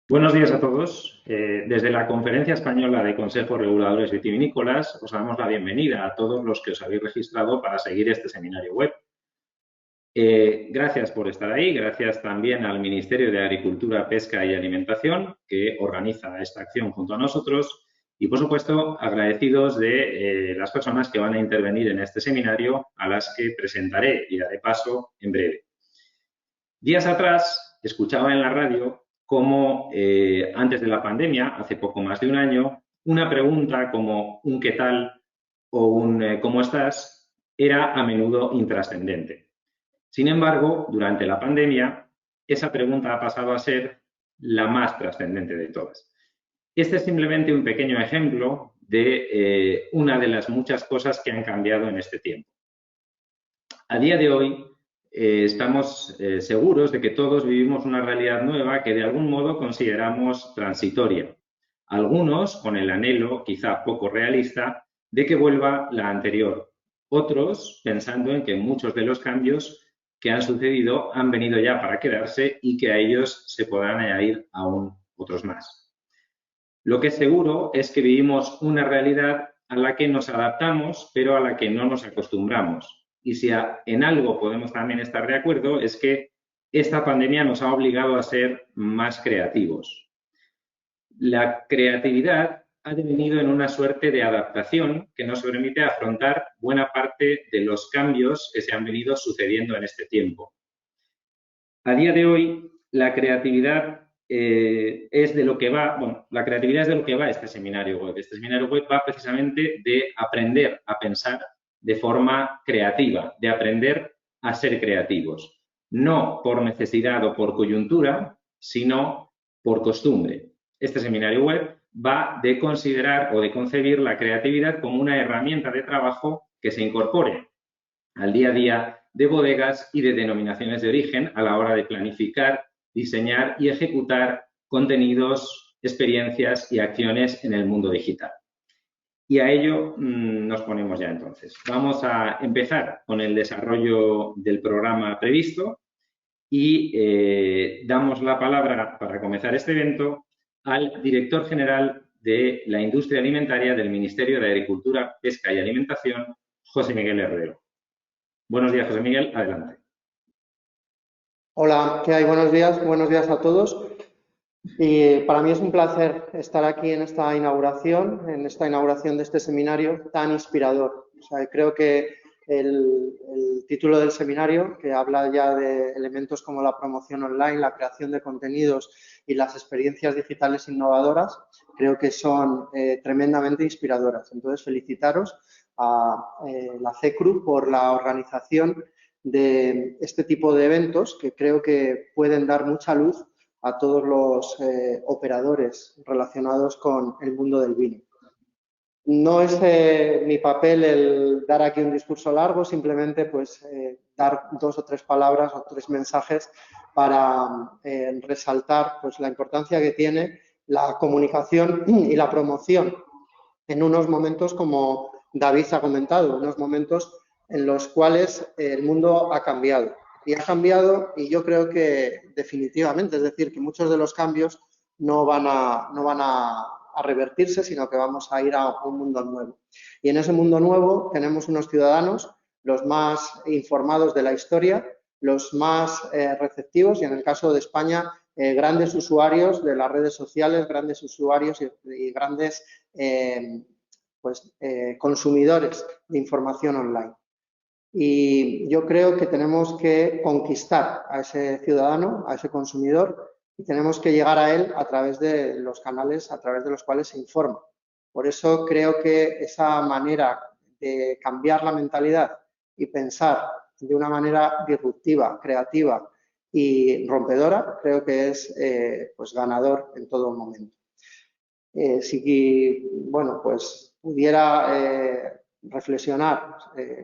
Buenos días a todos. Desde la Conferencia Española de Consejos Reguladores Vitivinícolas os damos la bienvenida a todos los que os habéis registrado para seguir este seminario web. Gracias por estar ahí, gracias también al Ministerio de Agricultura, Pesca y Alimentación que organiza esta acción junto a nosotros y, por supuesto, agradecidos de las personas que van a intervenir en este seminario, a las que presentaré y daré paso en breve. Días atrás escuchaba en la radio cómo antes de la pandemia, hace poco más de un año, una pregunta como un ¿qué tal? O un ¿cómo estás? Era a menudo intrascendente. Sin embargo, durante la pandemia, esa pregunta ha pasado a ser la más trascendente de todas. Este es simplemente un pequeño ejemplo de una de las muchas cosas que han cambiado en este tiempo. A día de hoy, estamos seguros de que todos vivimos una realidad nueva que de algún modo consideramos transitoria. Algunos con el anhelo, quizá poco realista, de que vuelva la anterior. Otros pensando en que muchos de los cambios que han sucedido han venido ya para quedarse y que a ellos se podrán añadir aún otros más. Lo que es seguro es que vivimos una realidad a la que nos adaptamos, pero a la que no nos acostumbramos. Y si en algo podemos también estar de acuerdo, es que esta pandemia nos ha obligado a ser más creativos. La creatividad ha devenido en una suerte de adaptación que nos permite afrontar buena parte de los cambios que se han venido sucediendo en este tiempo. A día de hoy, la creatividad es de lo que va, bueno, la creatividad es de lo que va este seminario web. Este seminario web va precisamente de aprender a pensar de forma creativa, de aprender a ser creativos. No por necesidad o por coyuntura, sino por costumbre. Este seminario web va de considerar o de concebir la creatividad como una herramienta de trabajo que se incorpore al día a día de bodegas y de denominaciones de origen a la hora de planificar, diseñar y ejecutar contenidos, experiencias y acciones en el mundo digital. Y a ello nos ponemos ya entonces. Vamos a empezar con el desarrollo del programa previsto y damos la palabra para comenzar este evento al director general de la industria alimentaria del Ministerio de Agricultura, Pesca y Alimentación, José Miguel Herrero. Buenos días, José Miguel. Adelante. Hola, ¿qué hay? Buenos días a todos. Y para mí es un placer estar aquí en esta inauguración de este seminario tan inspirador. O sea, creo que el título del seminario, que habla ya de elementos como la promoción online, la creación de contenidos y las experiencias digitales innovadoras, creo que son tremendamente inspiradoras. Entonces, felicitaros a la CECRU por la organización de este tipo de eventos que creo que pueden dar mucha luz a todos los operadores relacionados con el mundo del vino. No es mi papel el dar aquí un discurso largo, simplemente pues dar 2 o 3 palabras o 3 mensajes para resaltar pues la importancia que tiene la comunicación y la promoción en unos momentos, como David ha comentado, unos momentos en los cuales el mundo ha cambiado. Y ha cambiado, y yo creo que definitivamente, es decir, que muchos de los cambios no van a revertirse, sino que vamos a ir a un mundo nuevo. Y en ese mundo nuevo tenemos unos ciudadanos, los más informados de la historia, los más receptivos y, en el caso de España, grandes usuarios de las redes sociales, grandes usuarios y grandes consumidores de información online. Y yo creo que tenemos que conquistar a ese ciudadano, a ese consumidor, y tenemos que llegar a él a través de los canales a través de los cuales se informa. Por eso creo que esa manera de cambiar la mentalidad y pensar de una manera disruptiva, creativa y rompedora, creo que es pues ganador en todo momento. Si bueno, pues pudiera reflexionar,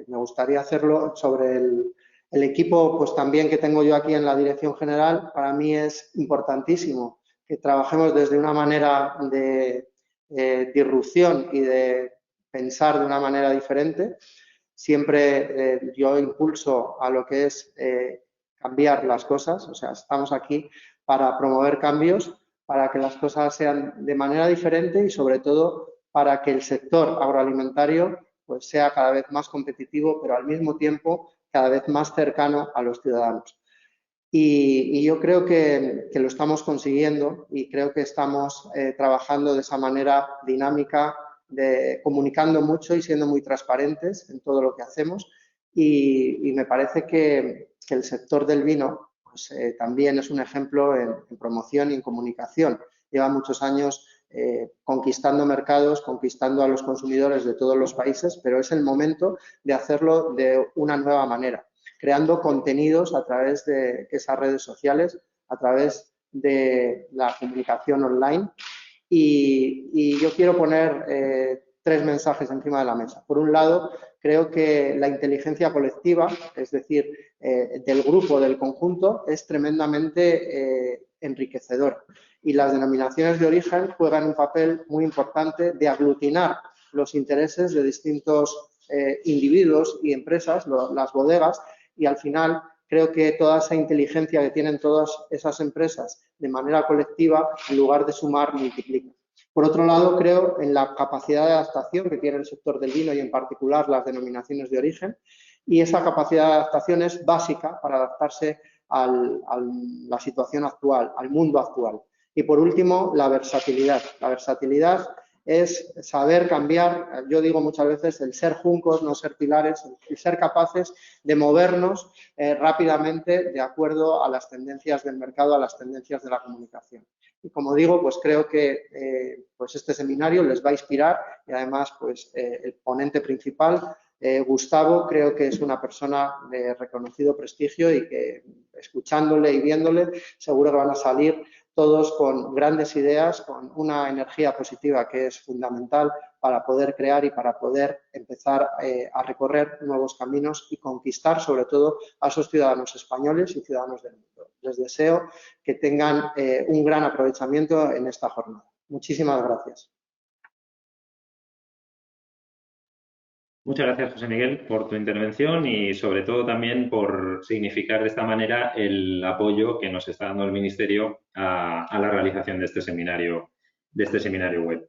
me gustaría hacerlo sobre el equipo, pues también que tengo yo aquí en la dirección general. Para mí es importantísimo que trabajemos desde una manera de disrupción y de pensar de una manera diferente. Siempre yo impulso a lo que es cambiar las cosas, o sea, estamos aquí para promover cambios, para que las cosas sean de manera diferente y sobre todo para que el sector agroalimentario pues sea cada vez más competitivo, pero al mismo tiempo cada vez más cercano a los ciudadanos. Y yo creo que lo estamos consiguiendo y creo que estamos trabajando de esa manera dinámica, comunicando mucho y siendo muy transparentes en todo lo que hacemos. Y me parece que el sector del vino pues, también es un ejemplo en promoción y en comunicación. Lleva muchos años conquistando mercados, conquistando a los consumidores de todos los países, pero es el momento de hacerlo de una nueva manera, creando contenidos a través de esas redes sociales, a través de la comunicación online. Y yo quiero poner 3 mensajes encima de la mesa. Por un lado, creo que la inteligencia colectiva, es decir, del grupo, del conjunto, es tremendamente enriquecedora. Y las denominaciones de origen juegan un papel muy importante de aglutinar los intereses de distintos individuos y empresas, las bodegas, y al final creo que toda esa inteligencia que tienen todas esas empresas de manera colectiva, en lugar de sumar, multiplica. Por otro lado, creo en la capacidad de adaptación que tiene el sector del vino y en particular las denominaciones de origen, y esa capacidad de adaptación es básica para adaptarse a la situación actual, al mundo actual. Y por último, la versatilidad. La versatilidad es saber cambiar, yo digo muchas veces, el ser juncos, no ser pilares, el ser capaces de movernos rápidamente de acuerdo a las tendencias del mercado, a las tendencias de la comunicación. Y como digo, pues creo que pues este seminario les va a inspirar y además pues el ponente principal, Gustavo, creo que es una persona de reconocido prestigio y que escuchándole y viéndole seguro que van a salir todos con grandes ideas, con una energía positiva que es fundamental para poder crear y para poder empezar a recorrer nuevos caminos y conquistar sobre todo a esos ciudadanos españoles y ciudadanos del mundo. Les deseo que tengan un gran aprovechamiento en esta jornada. Muchísimas gracias. Muchas gracias, José Miguel, por tu intervención y sobre todo también por significar de esta manera el apoyo que nos está dando el Ministerio a la realización de este seminario web.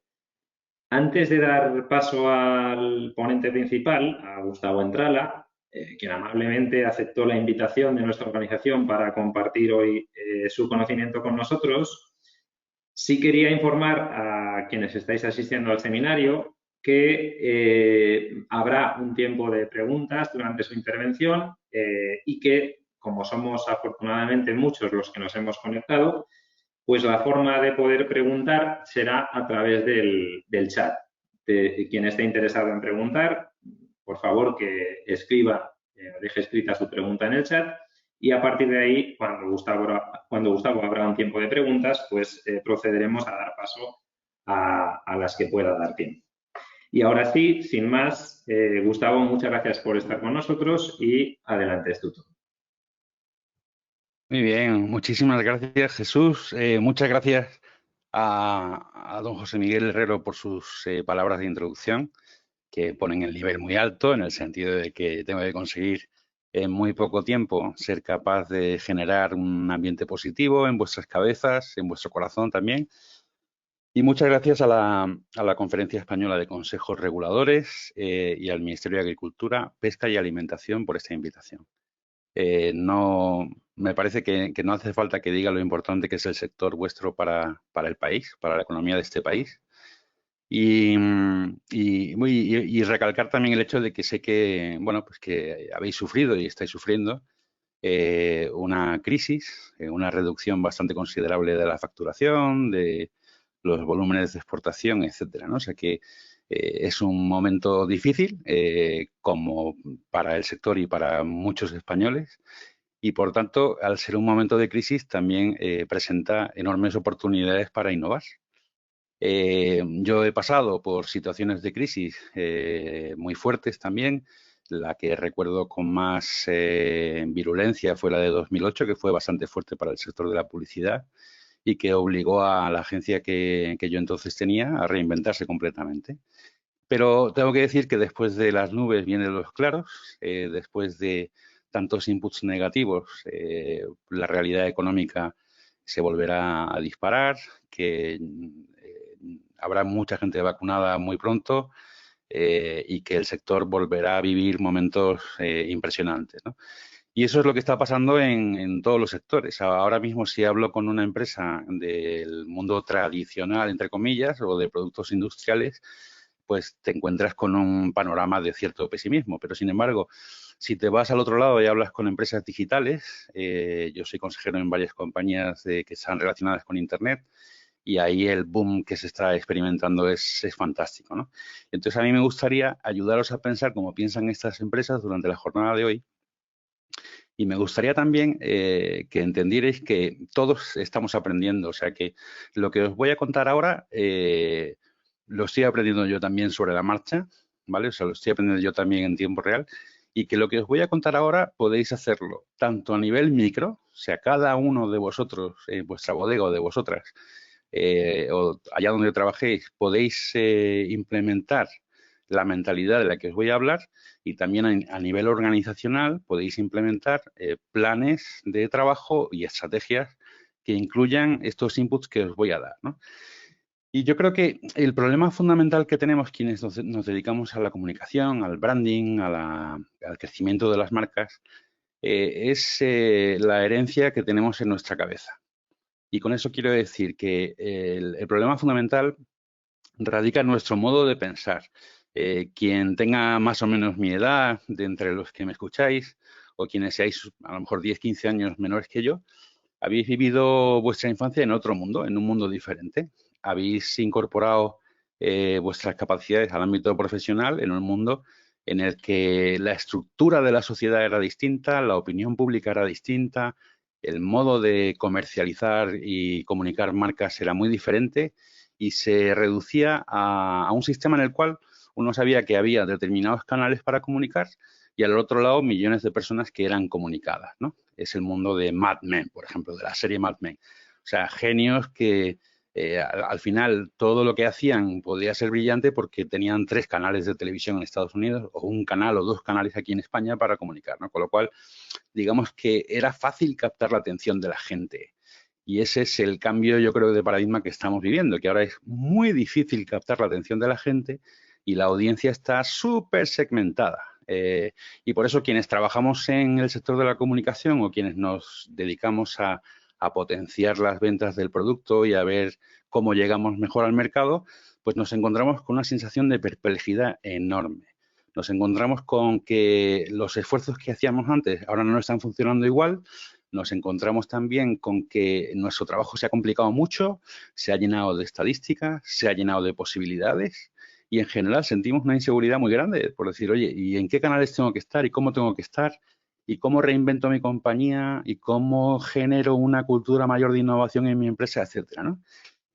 Antes de dar paso al ponente principal, a Gustavo Entrala, quien amablemente aceptó la invitación de nuestra organización para compartir hoy su conocimiento con nosotros, sí quería informar a quienes estáis asistiendo al seminario que habrá un tiempo de preguntas durante su intervención y que, como somos afortunadamente muchos los que nos hemos conectado, pues la forma de poder preguntar será a través del chat. Quien esté interesado en preguntar, por favor que escriba, deje escrita su pregunta en el chat y a partir de ahí, cuando Gustavo abra un tiempo de preguntas, pues procederemos a dar paso a las que pueda dar tiempo. Y ahora sí, sin más, Gustavo, muchas gracias por estar con nosotros y adelante, es tu turno. Muy bien, muchísimas gracias, Jesús. Muchas gracias a don José Miguel Herrero por sus palabras de introducción, que ponen el nivel muy alto en el sentido de que tengo que conseguir en muy poco tiempo ser capaz de generar un ambiente positivo en vuestras cabezas, en vuestro corazón también. Y muchas gracias a la Conferencia Española de Consejos Reguladores y al Ministerio de Agricultura, Pesca y Alimentación por esta invitación. No, me parece que no hace falta que diga lo importante que es el sector vuestro para el país, para la economía de este país. Y recalcar también el hecho de que sé que, bueno, pues que habéis sufrido y estáis sufriendo una crisis, una reducción bastante considerable de la facturación, de los volúmenes de exportación, etcétera, ¿no? O sea que es un momento difícil como para el sector y para muchos españoles y, por tanto, al ser un momento de crisis también presenta enormes oportunidades para innovar. Yo he pasado por situaciones de crisis muy fuertes también. La que recuerdo con más virulencia fue la de 2008, que fue bastante fuerte para el sector de la publicidad y que obligó a la agencia que yo entonces tenía a reinventarse completamente. Pero tengo que decir que después de las nubes vienen los claros, después de tantos inputs negativos, la realidad económica se volverá a disparar, que habrá mucha gente vacunada muy pronto y que el sector volverá a vivir momentos impresionantes, ¿no? Y eso es lo que está pasando en todos los sectores. Ahora mismo, si hablo con una empresa del mundo tradicional, entre comillas, o de productos industriales, pues te encuentras con un panorama de cierto pesimismo. Pero, sin embargo, si te vas al otro lado y hablas con empresas digitales, yo soy consejero en varias compañías que están relacionadas con Internet, y ahí el boom que se está experimentando es fantástico, ¿no? Entonces, a mí me gustaría ayudaros a pensar cómo piensan estas empresas durante la jornada de hoy. Y me gustaría también que entendierais que todos estamos aprendiendo. O sea, que lo que os voy a contar ahora lo estoy aprendiendo yo también sobre la marcha, ¿vale? O sea, lo estoy aprendiendo yo también en tiempo real. Y que lo que os voy a contar ahora podéis hacerlo tanto a nivel micro, o sea, cada uno de vosotros, en vuestra bodega o de vosotras, o allá donde trabajéis, podéis implementar la mentalidad de la que os voy a hablar, y también a nivel organizacional podéis implementar planes de trabajo y estrategias que incluyan estos inputs que os voy a dar, ¿no? Y yo creo que el problema fundamental que tenemos quienes nos dedicamos a la comunicación, al branding, al crecimiento de las marcas, es la herencia que tenemos en nuestra cabeza. Y con eso quiero decir que el problema fundamental radica en nuestro modo de pensar. Quien tenga más o menos mi edad, de entre los que me escucháis, o quienes seáis a lo mejor 10, 15 años menores que yo, habéis vivido vuestra infancia en otro mundo, en un mundo diferente. Habéis incorporado vuestras capacidades al ámbito profesional en un mundo en el que la estructura de la sociedad era distinta, la opinión pública era distinta, el modo de comercializar y comunicar marcas era muy diferente, y se reducía a un sistema en el cual uno sabía que había determinados canales para comunicar y al otro lado millones de personas que eran comunicadas, ¿no? Es el mundo de Mad Men, por ejemplo, de la serie Mad Men. O sea, genios que al final todo lo que hacían podía ser brillante porque tenían 3 canales de televisión en Estados Unidos o un canal o 2 canales aquí en España para comunicar, ¿no? Con lo cual, digamos que era fácil captar la atención de la gente. Y ese es el cambio, yo creo, de paradigma que estamos viviendo, que ahora es muy difícil captar la atención de la gente y la audiencia está súper segmentada. Y por eso quienes trabajamos en el sector de la comunicación o quienes nos dedicamos a potenciar las ventas del producto y a ver cómo llegamos mejor al mercado, pues nos encontramos con una sensación de perplejidad enorme. Nos encontramos con que los esfuerzos que hacíamos antes ahora no están funcionando igual. Nos encontramos también con que nuestro trabajo se ha complicado mucho, se ha llenado de estadísticas, se ha llenado de posibilidades y en general sentimos una inseguridad muy grande por decir, oye, ¿y en qué canales tengo que estar y cómo tengo que estar? ¿Y cómo reinvento mi compañía? ¿Y cómo genero una cultura mayor de innovación en mi empresa? Etcétera, ¿no?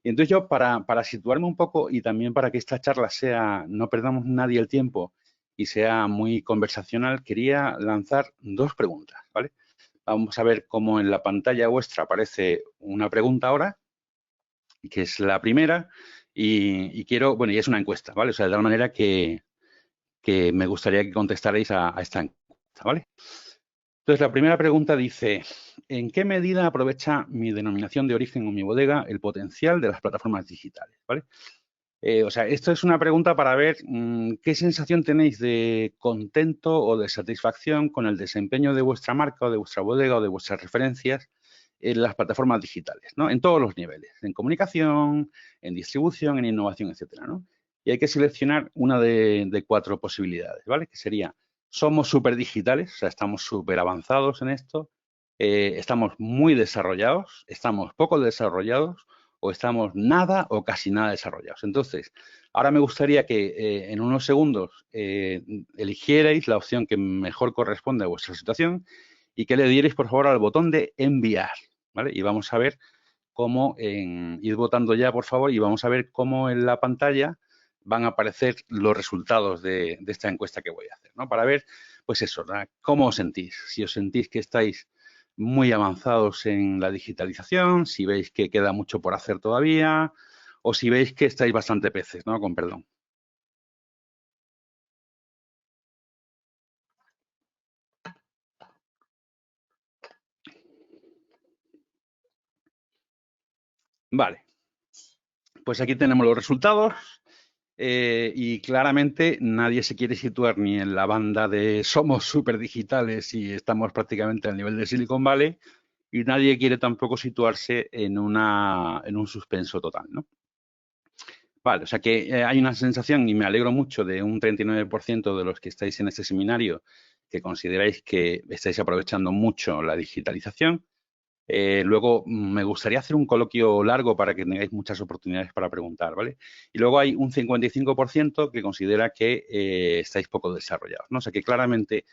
Y entonces yo, para situarme un poco y también para que esta charla sea, no perdamos nadie el tiempo y sea muy conversacional, quería lanzar 2 preguntas, ¿vale? Vamos a ver cómo en la pantalla vuestra aparece una pregunta ahora, que es la primera, y quiero, bueno, y es una encuesta, ¿vale? O sea, de tal manera que me gustaría que contestarais a esta encuesta, ¿vale? Entonces, la primera pregunta dice, ¿en qué medida aprovecha mi denominación de origen o mi bodega el potencial de las plataformas digitales? ¿Vale? O sea, esto es una pregunta para ver qué sensación tenéis de contento o de satisfacción con el desempeño de vuestra marca o de vuestra bodega o de vuestras referencias en las plataformas digitales, ¿no? En todos los niveles, en comunicación, en distribución, en innovación, etcétera, ¿no? Y hay que seleccionar una de 4 posibilidades, ¿vale? Que sería, somos súper digitales, o sea, estamos súper avanzados en esto, estamos muy desarrollados, estamos poco desarrollados, o estamos nada o casi nada desarrollados. Entonces, ahora me gustaría que en unos segundos eligierais la opción que mejor corresponde a vuestra situación y que le dierais, por favor, al botón de enviar, ¿vale? Y vamos a ver cómo, ir votando ya, por favor, y vamos a ver cómo en la pantalla van a aparecer los resultados de esta encuesta que voy a hacer, ¿no? Para ver, pues eso, ¿no? ¿Cómo os sentís? Si os sentís que estáis muy avanzados en la digitalización, si veis que queda mucho por hacer todavía, o si veis que estáis bastante peces, ¿no? Con perdón. Vale. Pues aquí tenemos los resultados y claramente nadie se quiere situar ni en la banda de somos súper digitales y estamos prácticamente al nivel de Silicon Valley y nadie quiere tampoco situarse en un suspenso total, ¿no? Vale, o sea que hay una sensación, y me alegro mucho, de un 39% de los que estáis en este seminario que consideráis que estáis aprovechando mucho la digitalización. Luego, me gustaría hacer un coloquio largo para que tengáis muchas oportunidades para preguntar, ¿vale? Y luego hay un 55% que considera que estáis poco desarrollados, ¿no? O sea que claramente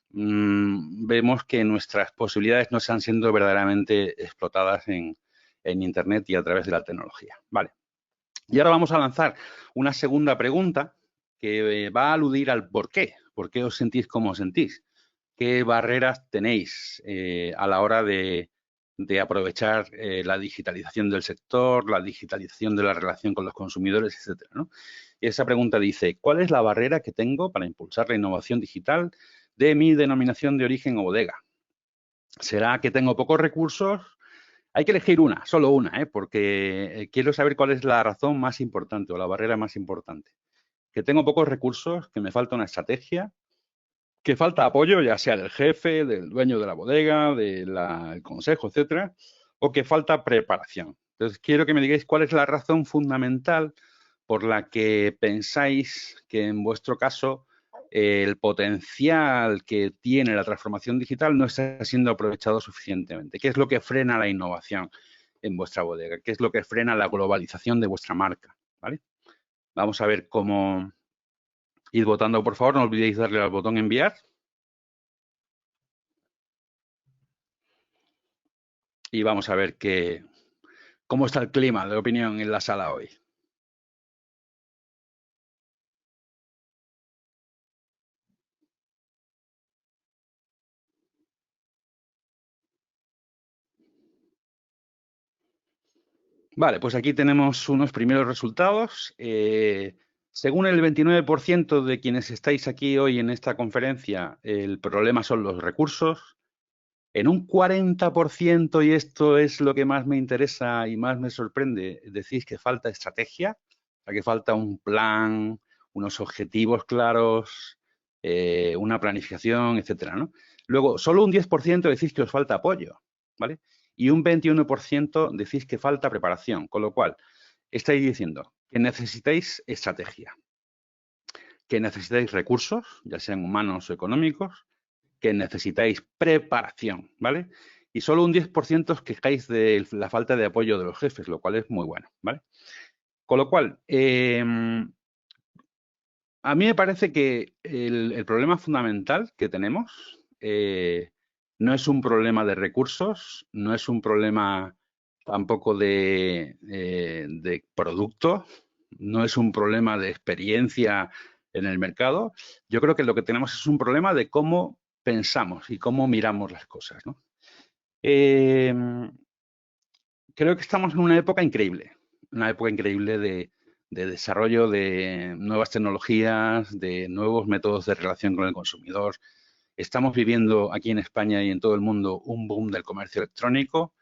vemos que nuestras posibilidades no están siendo verdaderamente explotadas en Internet y a través de la tecnología, ¿vale? Y ahora vamos a lanzar una segunda pregunta que va a aludir al por qué. ¿Por qué os sentís como os sentís? ¿Qué barreras tenéis a la hora de aprovechar la digitalización del sector, la digitalización de la relación con los consumidores, etcétera, ¿no? Y esa pregunta dice, ¿cuál es la barrera que tengo para impulsar la innovación digital de mi denominación de origen o bodega? ¿Será que tengo pocos recursos? Hay que elegir una, solo una, porque quiero saber cuál es la razón más importante o la barrera más importante. Que tengo pocos recursos, que me falta una estrategia, que falta apoyo, ya sea del jefe, del dueño de la bodega, del consejo, etcétera, o que falta preparación. Entonces, quiero que me digáis cuál es la razón fundamental por la que pensáis que en vuestro caso el potencial que tiene la transformación digital no está siendo aprovechado suficientemente. ¿Qué es lo que frena la innovación en vuestra bodega? ¿Qué es lo que frena la globalización de vuestra marca? ¿Vale? Vamos a ver cómo ir votando, por favor. No olvidéis darle al botón enviar. Y vamos a ver cómo está el clima de opinión en la sala hoy. Vale, pues aquí tenemos unos primeros resultados. Según el 29% de quienes estáis aquí hoy en esta conferencia, el problema son los recursos. En un 40%, y esto es lo que más me interesa y más me sorprende, decís que falta estrategia, o sea, que falta un plan, unos objetivos claros, una planificación, etcétera, ¿no? Luego, solo un 10% decís que os falta apoyo, ¿vale? Y un 21% decís que falta preparación, con lo cual estáis diciendo que necesitáis estrategia, que necesitáis recursos, ya sean humanos o económicos, que necesitáis preparación, ¿vale? Y solo un 10% os quejáis de la falta de apoyo de los jefes, lo cual es muy bueno, ¿vale? Con lo cual, a mí me parece que el problema fundamental que tenemos no es un problema de recursos, no es un problema tampoco de producto, no es un problema de experiencia en el mercado. Yo creo que lo que tenemos es un problema de cómo pensamos y cómo miramos las cosas, ¿no? Creo que estamos en una época increíble de desarrollo de nuevas tecnologías, de nuevos métodos de relación con el consumidor. Estamos viviendo aquí en España y en todo el mundo un boom del comercio electrónico.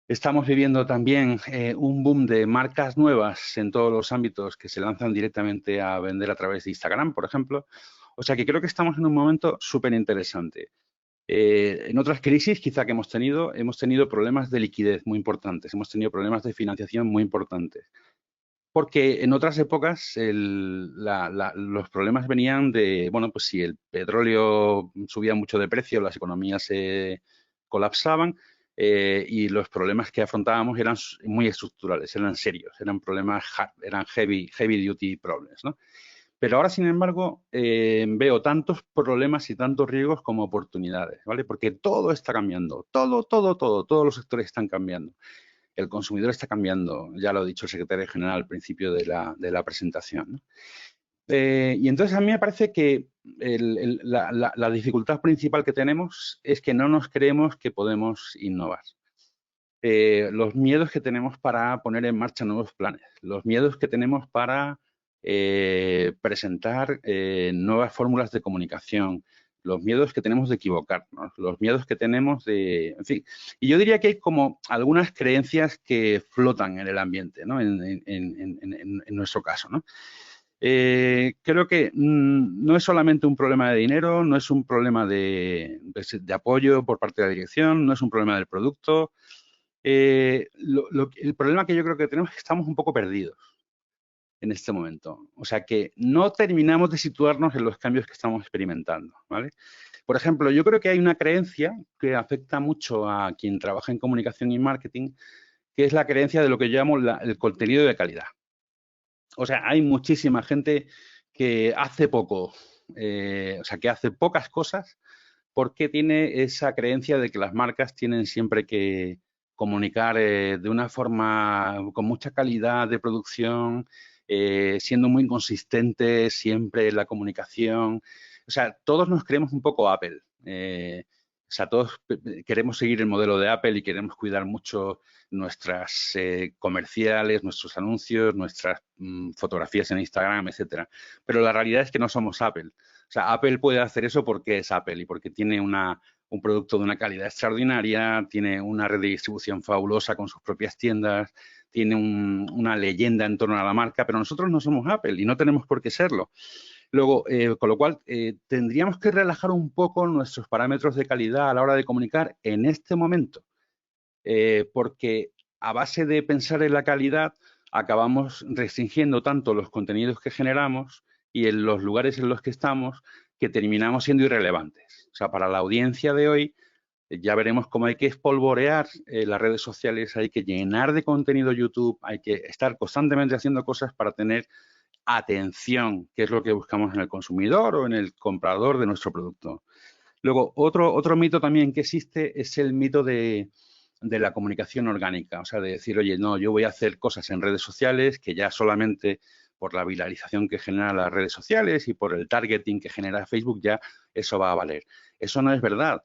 Estamos viviendo también un boom de marcas nuevas en todos los ámbitos que se lanzan directamente a vender a través de Instagram, por ejemplo. O sea que creo que estamos en un momento súper interesante. En otras crisis quizá que hemos tenido problemas de liquidez muy importantes, hemos tenido problemas de financiación muy importantes. Porque en otras épocas los problemas venían de, bueno, pues si el petróleo subía mucho de precio, las economías se colapsaban y los problemas que afrontábamos eran muy estructurales, eran serios, eran problemas eran heavy duty problems, ¿no? Pero ahora, sin embargo, veo tantos problemas y tantos riesgos como oportunidades, ¿vale? Porque todo está cambiando, todos los sectores están cambiando. El consumidor está cambiando, ya lo ha dicho el secretario general al principio de la presentación, ¿no? Y entonces a mí me parece que la dificultad principal que tenemos es que no nos creemos que podemos innovar. Los miedos que tenemos para poner en marcha nuevos planes, los miedos que tenemos para presentar nuevas fórmulas de comunicación, los miedos que tenemos de equivocarnos, los miedos que tenemos de, en fin. Y yo diría que hay como algunas creencias que flotan en el ambiente, ¿no? En nuestro caso, ¿no? Creo que no es solamente un problema de dinero, no es un problema de apoyo por parte de la dirección, no es un problema del producto. El problema que yo creo que tenemos es que estamos un poco perdidos en este momento. O sea, que no terminamos de situarnos en los cambios que estamos experimentando, ¿vale? Por ejemplo, yo creo que hay una creencia que afecta mucho a quien trabaja en comunicación y marketing, que es la creencia de lo que yo llamo el contenido de calidad. O sea, hay muchísima gente que hace poco, o sea, que hace pocas cosas porque tiene esa creencia de que las marcas tienen siempre que comunicar de una forma con mucha calidad de producción, siendo muy consistentes siempre en la comunicación. O sea, todos nos creemos un poco Apple. O sea, todos queremos seguir el modelo de Apple y queremos cuidar mucho nuestras comerciales, nuestros anuncios, nuestras fotografías en Instagram, etcétera. Pero la realidad es que no somos Apple. O sea, Apple puede hacer eso porque es Apple y porque tiene un producto de una calidad extraordinaria, tiene una red de distribución fabulosa con sus propias tiendas, tiene una leyenda en torno a la marca, pero nosotros no somos Apple y no tenemos por qué serlo. Luego, con lo cual, tendríamos que relajar un poco nuestros parámetros de calidad a la hora de comunicar en este momento, porque a base de pensar en la calidad acabamos restringiendo tanto los contenidos que generamos y en los lugares en los que estamos que terminamos siendo irrelevantes. O sea, para la audiencia de hoy ya veremos cómo hay que espolvorear las redes sociales, hay que llenar de contenido YouTube, hay que estar constantemente haciendo cosas para tener atención, que es lo que buscamos en el consumidor o en el comprador de nuestro producto. Luego, otro mito también que existe es el mito de la comunicación orgánica, o sea, de decir, oye, no, yo voy a hacer cosas en redes sociales que ya solamente por la viralización que generan las redes sociales y por el targeting que genera Facebook ya eso va a valer. Eso no es verdad.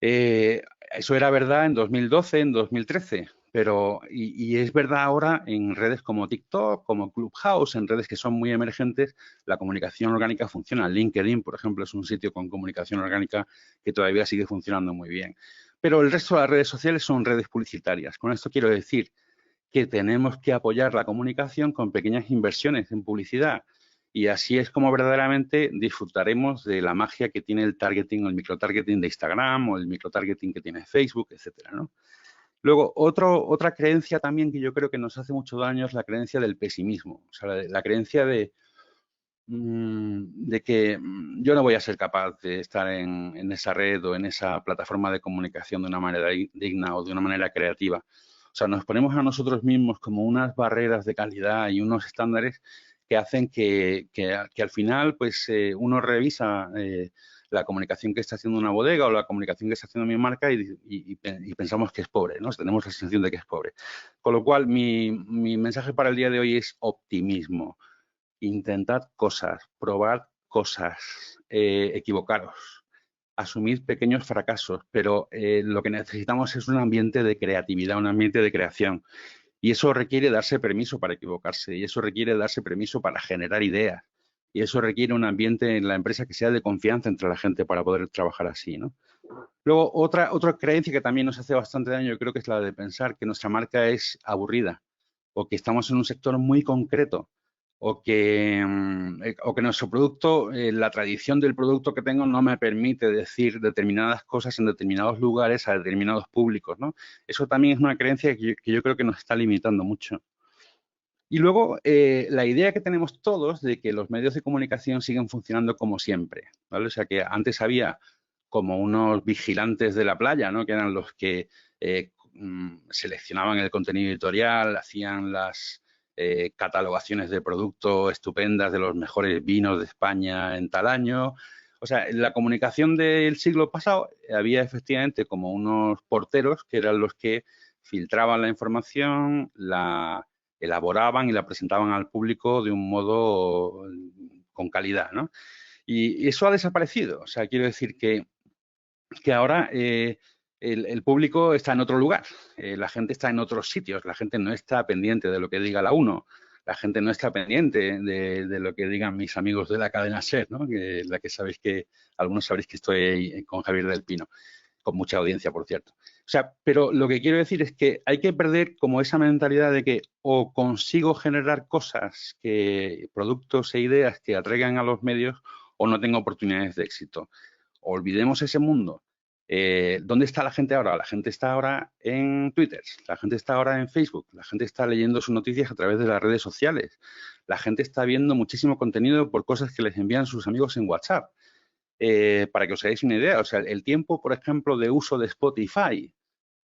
Eso era verdad en 2012, en 2013, pero y es verdad ahora en redes como TikTok, como Clubhouse, en redes que son muy emergentes, la comunicación orgánica funciona. LinkedIn, por ejemplo, es un sitio con comunicación orgánica que todavía sigue funcionando muy bien. Pero el resto de las redes sociales son redes publicitarias. Con esto quiero decir que tenemos que apoyar la comunicación con pequeñas inversiones en publicidad. Y así es como verdaderamente disfrutaremos de la magia que tiene el targeting o el microtargeting de Instagram o el microtargeting que tiene Facebook, etcétera, ¿no? Luego, otra creencia también que yo creo que nos hace mucho daño es la creencia del pesimismo. O sea, la creencia de que yo no voy a ser capaz de estar en esa red o en esa plataforma de comunicación de una manera digna o de una manera creativa. O sea, nos ponemos a nosotros mismos como unas barreras de calidad y unos estándares que hacen que al final, pues, uno revisa la comunicación que está haciendo una bodega o la comunicación que está haciendo mi marca y pensamos que es pobre, ¿no? Tenemos la sensación de que es pobre. Con lo cual, mi mensaje para el día de hoy es optimismo. Intentad cosas, probad cosas, equivocaros, asumid pequeños fracasos, pero lo que necesitamos es un ambiente de creatividad, un ambiente de creación. Y eso requiere darse permiso para equivocarse, y eso requiere darse permiso para generar ideas, y eso requiere un ambiente en la empresa que sea de confianza entre la gente para poder trabajar así, ¿no? Luego, otra creencia que también nos hace bastante daño, yo creo que es la de pensar que nuestra marca es aburrida o que estamos en un sector muy concreto o que nuestro producto, la tradición del producto que tengo no me permite decir determinadas cosas en determinados lugares a determinados públicos, ¿no? Eso también es una creencia que yo creo que nos está limitando mucho. Y luego, la idea que tenemos todos de que los medios de comunicación siguen funcionando como siempre, ¿vale? O sea, que antes había como unos vigilantes de la playa, ¿no? Que eran los que seleccionaban el contenido editorial, hacían las catalogaciones de producto estupendas de los mejores vinos de España en tal año. O sea, en la comunicación del siglo pasado había efectivamente como unos porteros que eran los que filtraban la información, la elaboraban y la presentaban al público de un modo con calidad, ¿no? Y eso ha desaparecido. O sea, quiero decir que ahora el público está en otro lugar, la gente está en otros sitios, la gente no está pendiente de lo que diga la 1, la gente no está pendiente de lo que digan mis amigos de la cadena SER, ¿no? Que la que sabéis que, algunos sabréis que estoy con Javier del Pino, con mucha audiencia, por cierto. O sea, pero lo que quiero decir es que hay que perder como esa mentalidad de que o consigo generar cosas, productos e ideas que atraigan a los medios, o no tengo oportunidades de éxito. Olvidemos ese mundo. ¿Dónde está la gente ahora? La gente está ahora en Twitter, la gente está ahora en Facebook, la gente está leyendo sus noticias a través de las redes sociales, la gente está viendo muchísimo contenido por cosas que les envían sus amigos en WhatsApp. Para que os hagáis una idea, o sea, el tiempo, por ejemplo, de uso de Spotify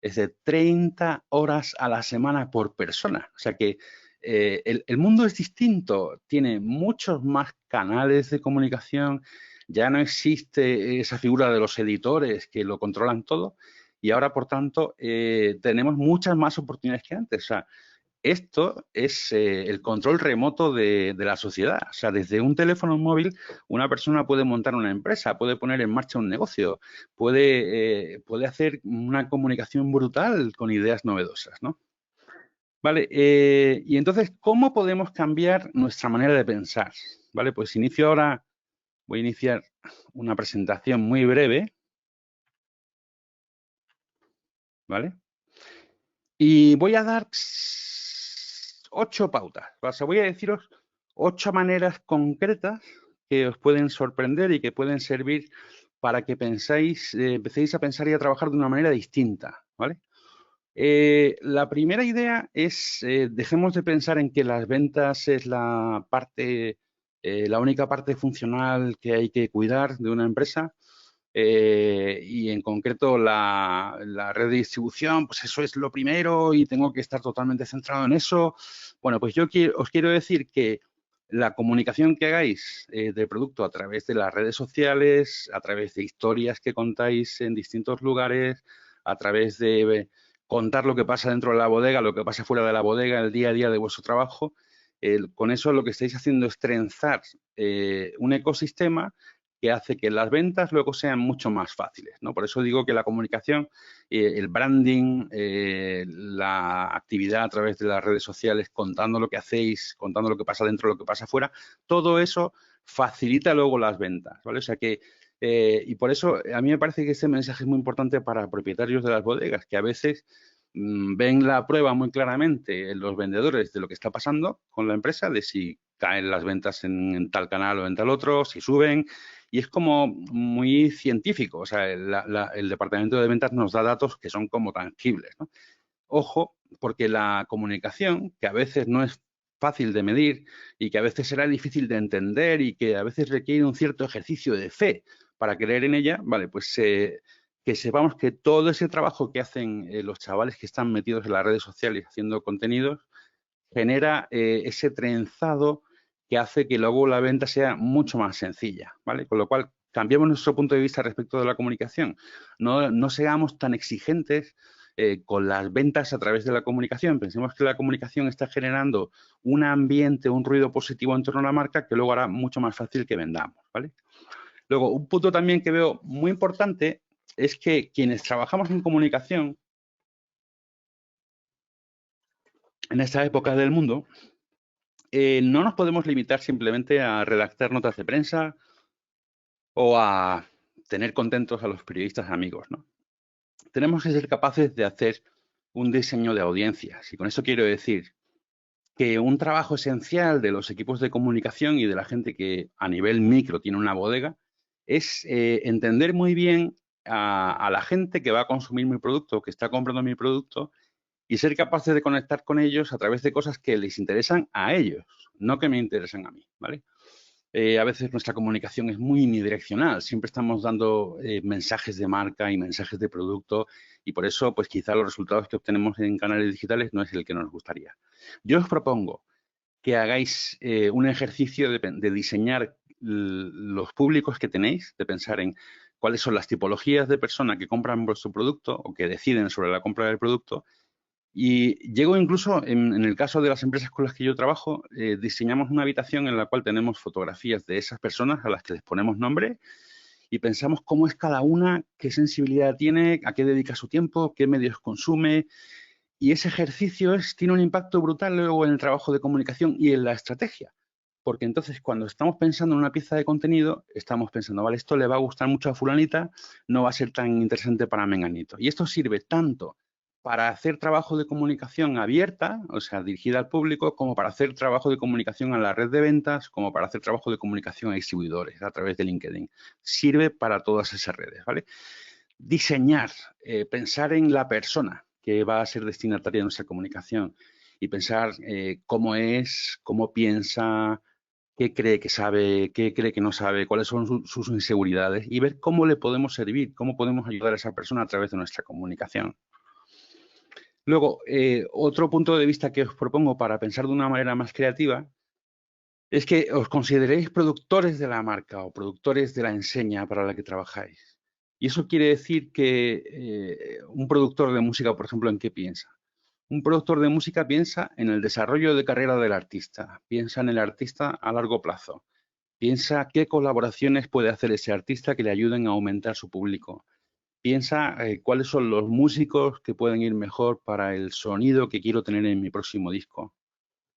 es de 30 horas a la semana por persona. O sea que el mundo es distinto, tiene muchos más canales de comunicación, ya no existe esa figura de los editores que lo controlan todo y ahora, por tanto, tenemos muchas más oportunidades que antes. O sea, esto es el control remoto de la sociedad. O sea, desde un teléfono móvil una persona puede montar una empresa, puede poner en marcha un negocio, puede hacer una comunicación brutal con ideas novedosas, ¿no? Vale, y entonces, ¿cómo podemos cambiar nuestra manera de pensar? Vale, pues voy a iniciar una presentación muy breve, ¿vale? Y voy a dar 8 pautas. O sea, voy a deciros 8 maneras concretas que os pueden sorprender y que pueden servir para que empecéis a pensar y a trabajar de una manera distinta, ¿vale? La primera idea es, dejemos de pensar en que las ventas es la única parte funcional que hay que cuidar de una empresa. Y en concreto la red de distribución, pues eso es lo primero y tengo que estar totalmente centrado en eso. Bueno, pues os quiero decir que la comunicación que hagáis de producto a través de las redes sociales, a través de historias que contáis en distintos lugares, a través de contar lo que pasa dentro de la bodega, lo que pasa fuera de la bodega, el día a día de vuestro trabajo, con eso lo que estáis haciendo es trenzar un ecosistema que hace que las ventas luego sean mucho más fáciles, ¿no? Por eso digo que la comunicación, el branding, la actividad a través de las redes sociales, contando lo que hacéis, contando lo que pasa dentro, lo que pasa fuera, todo eso facilita luego las ventas, ¿vale? O sea que, y por eso a mí me parece que este mensaje es muy importante para propietarios de las bodegas, que a veces ven la prueba muy claramente en los vendedores de lo que está pasando con la empresa, de si caen las ventas en tal canal o en tal otro, si suben, y es como muy científico. O sea, el departamento de ventas nos da datos que son como tangibles, ¿no? Ojo, porque la comunicación, que a veces no es fácil de medir y que a veces será difícil de entender y que a veces requiere un cierto ejercicio de fe para creer en ella, vale, pues que sepamos que todo ese trabajo que hacen los chavales que están metidos en las redes sociales haciendo contenidos genera ese trenzado que hace que luego la venta sea mucho más sencilla, ¿vale? Con lo cual, cambiamos nuestro punto de vista respecto de la comunicación. No seamos tan exigentes con las ventas a través de la comunicación. Pensemos que la comunicación está generando un ambiente, un ruido positivo en torno a la marca que luego hará mucho más fácil que vendamos, ¿vale? Luego, un punto también que veo muy importante es que quienes trabajamos en comunicación en esta época del mundo, no nos podemos limitar simplemente a redactar notas de prensa o a tener contentos a los periodistas amigos, ¿no? Tenemos que ser capaces de hacer un diseño de audiencias. Y con eso quiero decir que un trabajo esencial de los equipos de comunicación y de la gente que a nivel micro tiene una bodega es entender muy bien a la gente que va a consumir mi producto, que está comprando mi producto, y ser capaces de conectar con ellos a través de cosas que les interesan a ellos, no que me interesan a mí, ¿vale? A veces nuestra comunicación es muy unidireccional, siempre estamos dando mensajes de marca y mensajes de producto y por eso, pues quizá los resultados que obtenemos en canales digitales no es el que nos gustaría. Yo os propongo que hagáis un ejercicio de diseñar los públicos que tenéis, de pensar en cuáles son las tipologías de personas que compran vuestro producto o que deciden sobre la compra del producto. Y llego incluso, en el caso de las empresas con las que yo trabajo, diseñamos una habitación en la cual tenemos fotografías de esas personas a las que les ponemos nombre y pensamos cómo es cada una, qué sensibilidad tiene, a qué dedica su tiempo, qué medios consume Y ese ejercicio tiene un impacto brutal luego en el trabajo de comunicación y en la estrategia. Porque entonces cuando estamos pensando en una pieza de contenido, estamos pensando, vale, esto le va a gustar mucho a fulanita, no va a ser tan interesante para menganito. Y esto sirve tanto para hacer trabajo de comunicación abierta, o sea, dirigida al público, como para hacer trabajo de comunicación a la red de ventas, como para hacer trabajo de comunicación a distribuidores a través de LinkedIn. Sirve para todas esas redes, ¿vale? Diseñar, pensar en la persona que va a ser destinataria de nuestra comunicación y pensar cómo es, cómo piensa, qué cree que sabe, qué cree que no sabe, cuáles son sus inseguridades y ver cómo le podemos servir, cómo podemos ayudar a esa persona a través de nuestra comunicación. Luego, otro punto de vista que os propongo para pensar de una manera más creativa es que os consideréis productores de la marca o productores de la enseña para la que trabajáis. Y eso quiere decir que un productor de música, por ejemplo, ¿en qué piensa? Un productor de música piensa en el desarrollo de carrera del artista, piensa en el artista a largo plazo, piensa qué colaboraciones puede hacer ese artista que le ayuden a aumentar su público, piensa cuáles son los músicos que pueden ir mejor para el sonido que quiero tener en mi próximo disco.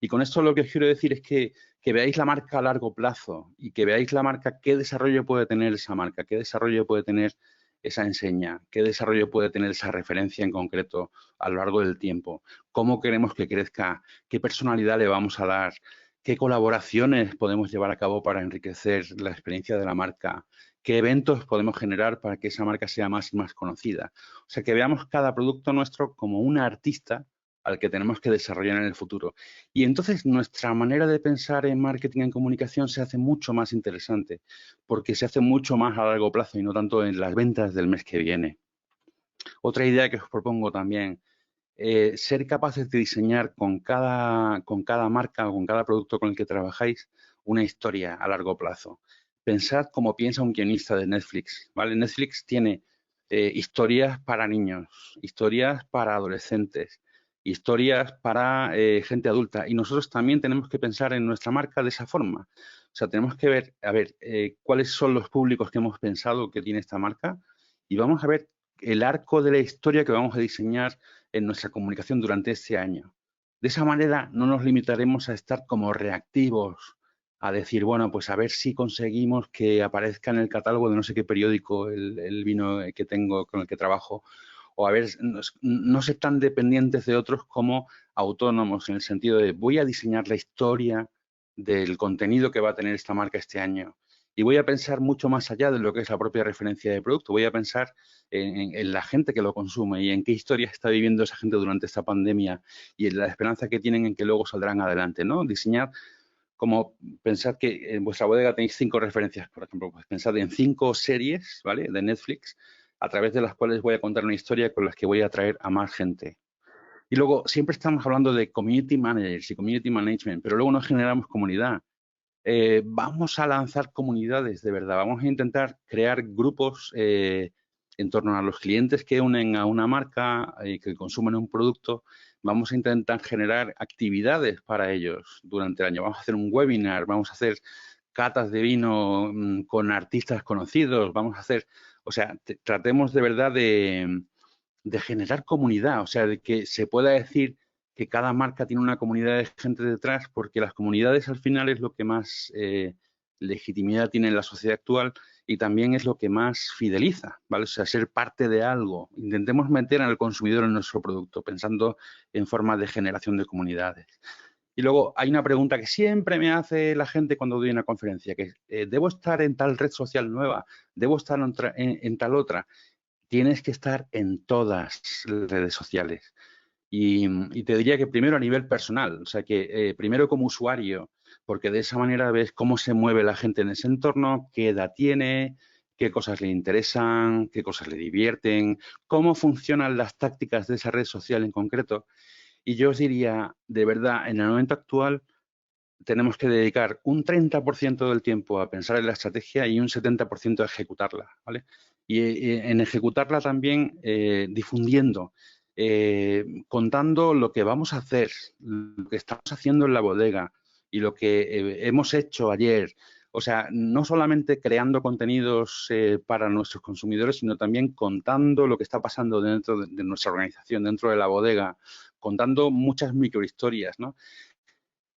Y con esto lo que os quiero decir es que veáis la marca a largo plazo y que veáis la marca, qué desarrollo puede tener esa marca, qué desarrollo puede tener esa enseña, qué desarrollo puede tener esa referencia en concreto a lo largo del tiempo, cómo queremos que crezca, qué personalidad le vamos a dar, qué colaboraciones podemos llevar a cabo para enriquecer la experiencia de la marca, qué eventos podemos generar para que esa marca sea más y más conocida. O sea, que veamos cada producto nuestro como un artista al que tenemos que desarrollar en el futuro. Y entonces nuestra manera de pensar en marketing en comunicación se hace mucho más interesante, porque se hace mucho más a largo plazo y no tanto en las ventas del mes que viene. Otra idea que os propongo también, ser capaces de diseñar con cada marca o con cada producto con el que trabajáis una historia a largo plazo. Pensad como piensa un guionista de Netflix, ¿vale? Netflix tiene historias para niños, historias para adolescentes, historias para gente adulta y nosotros también tenemos que pensar en nuestra marca de esa forma. O sea, tenemos que ver, a ver, cuáles son los públicos que hemos pensado que tiene esta marca y vamos a ver el arco de la historia que vamos a diseñar en nuestra comunicación durante este año. De esa manera no nos limitaremos a estar como reactivos, a decir, bueno, pues a ver si conseguimos que aparezca en el catálogo de no sé qué periódico el vino que tengo, con el que trabajo, o a ver, no ser tan dependientes de otros como autónomos, en el sentido de voy a diseñar la historia del contenido que va a tener esta marca este año. Y voy a pensar mucho más allá de lo que es la propia referencia de producto. Voy a pensar en la gente que lo consume y en qué historia está viviendo esa gente durante esta pandemia y en la esperanza que tienen en que luego saldrán adelante, ¿no? Diseñar como pensad que en vuestra bodega tenéis 5 referencias, por ejemplo, pues pensad en 5 series, ¿vale? De Netflix, a través de las cuales voy a contar una historia con las que voy a atraer a más gente. Y luego siempre estamos hablando de community managers y community management, pero luego no generamos comunidad. Vamos a lanzar comunidades de verdad, vamos a intentar crear grupos en torno a los clientes que unen a una marca y que consumen un producto. Vamos a intentar generar actividades para ellos durante el año. Vamos a hacer un webinar, vamos a hacer catas de vino con artistas conocidos, vamos a hacer, o sea, tratemos de verdad de generar comunidad, o sea, de que se pueda decir que cada marca tiene una comunidad de gente detrás, porque las comunidades al final es lo que más legitimidad tiene en la sociedad actual y también es lo que más fideliza, ¿vale? O sea, ser parte de algo. Intentemos meter al consumidor en nuestro producto, pensando en forma de generación de comunidades. Y luego hay una pregunta que siempre me hace la gente cuando doy una conferencia, que es, ¿debo estar en tal red social nueva? ¿Debo estar en tal otra? Tienes que estar en todas las redes sociales. Y te diría que primero a nivel personal, o sea que primero como usuario, porque de esa manera ves cómo se mueve la gente en ese entorno, qué edad tiene, qué cosas le interesan, qué cosas le divierten, cómo funcionan las tácticas de esa red social en concreto. Y yo os diría, de verdad, en el momento actual tenemos que dedicar un 30% del tiempo a pensar en la estrategia y un 70% a ejecutarla, ¿vale? Y en ejecutarla también difundiendo, contando lo que vamos a hacer, lo que estamos haciendo en la bodega y lo que hemos hecho ayer. O sea, no solamente creando contenidos para nuestros consumidores, sino también contando lo que está pasando dentro de nuestra organización, dentro de la bodega, contando muchas microhistorias, ¿no?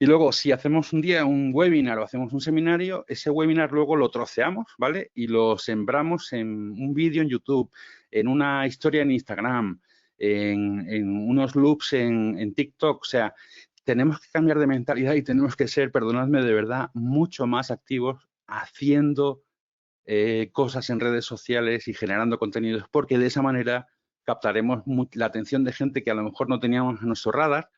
Y luego, si hacemos un día un webinar o hacemos un seminario, ese webinar luego lo troceamos, ¿vale? Y lo sembramos en un vídeo en YouTube, en una historia en Instagram, en unos loops en TikTok. O sea, tenemos que cambiar de mentalidad y tenemos que ser, perdonadme de verdad, mucho más activos haciendo cosas en redes sociales y generando contenidos, porque de esa manera captaremos la atención de gente que a lo mejor no teníamos en nuestro radar.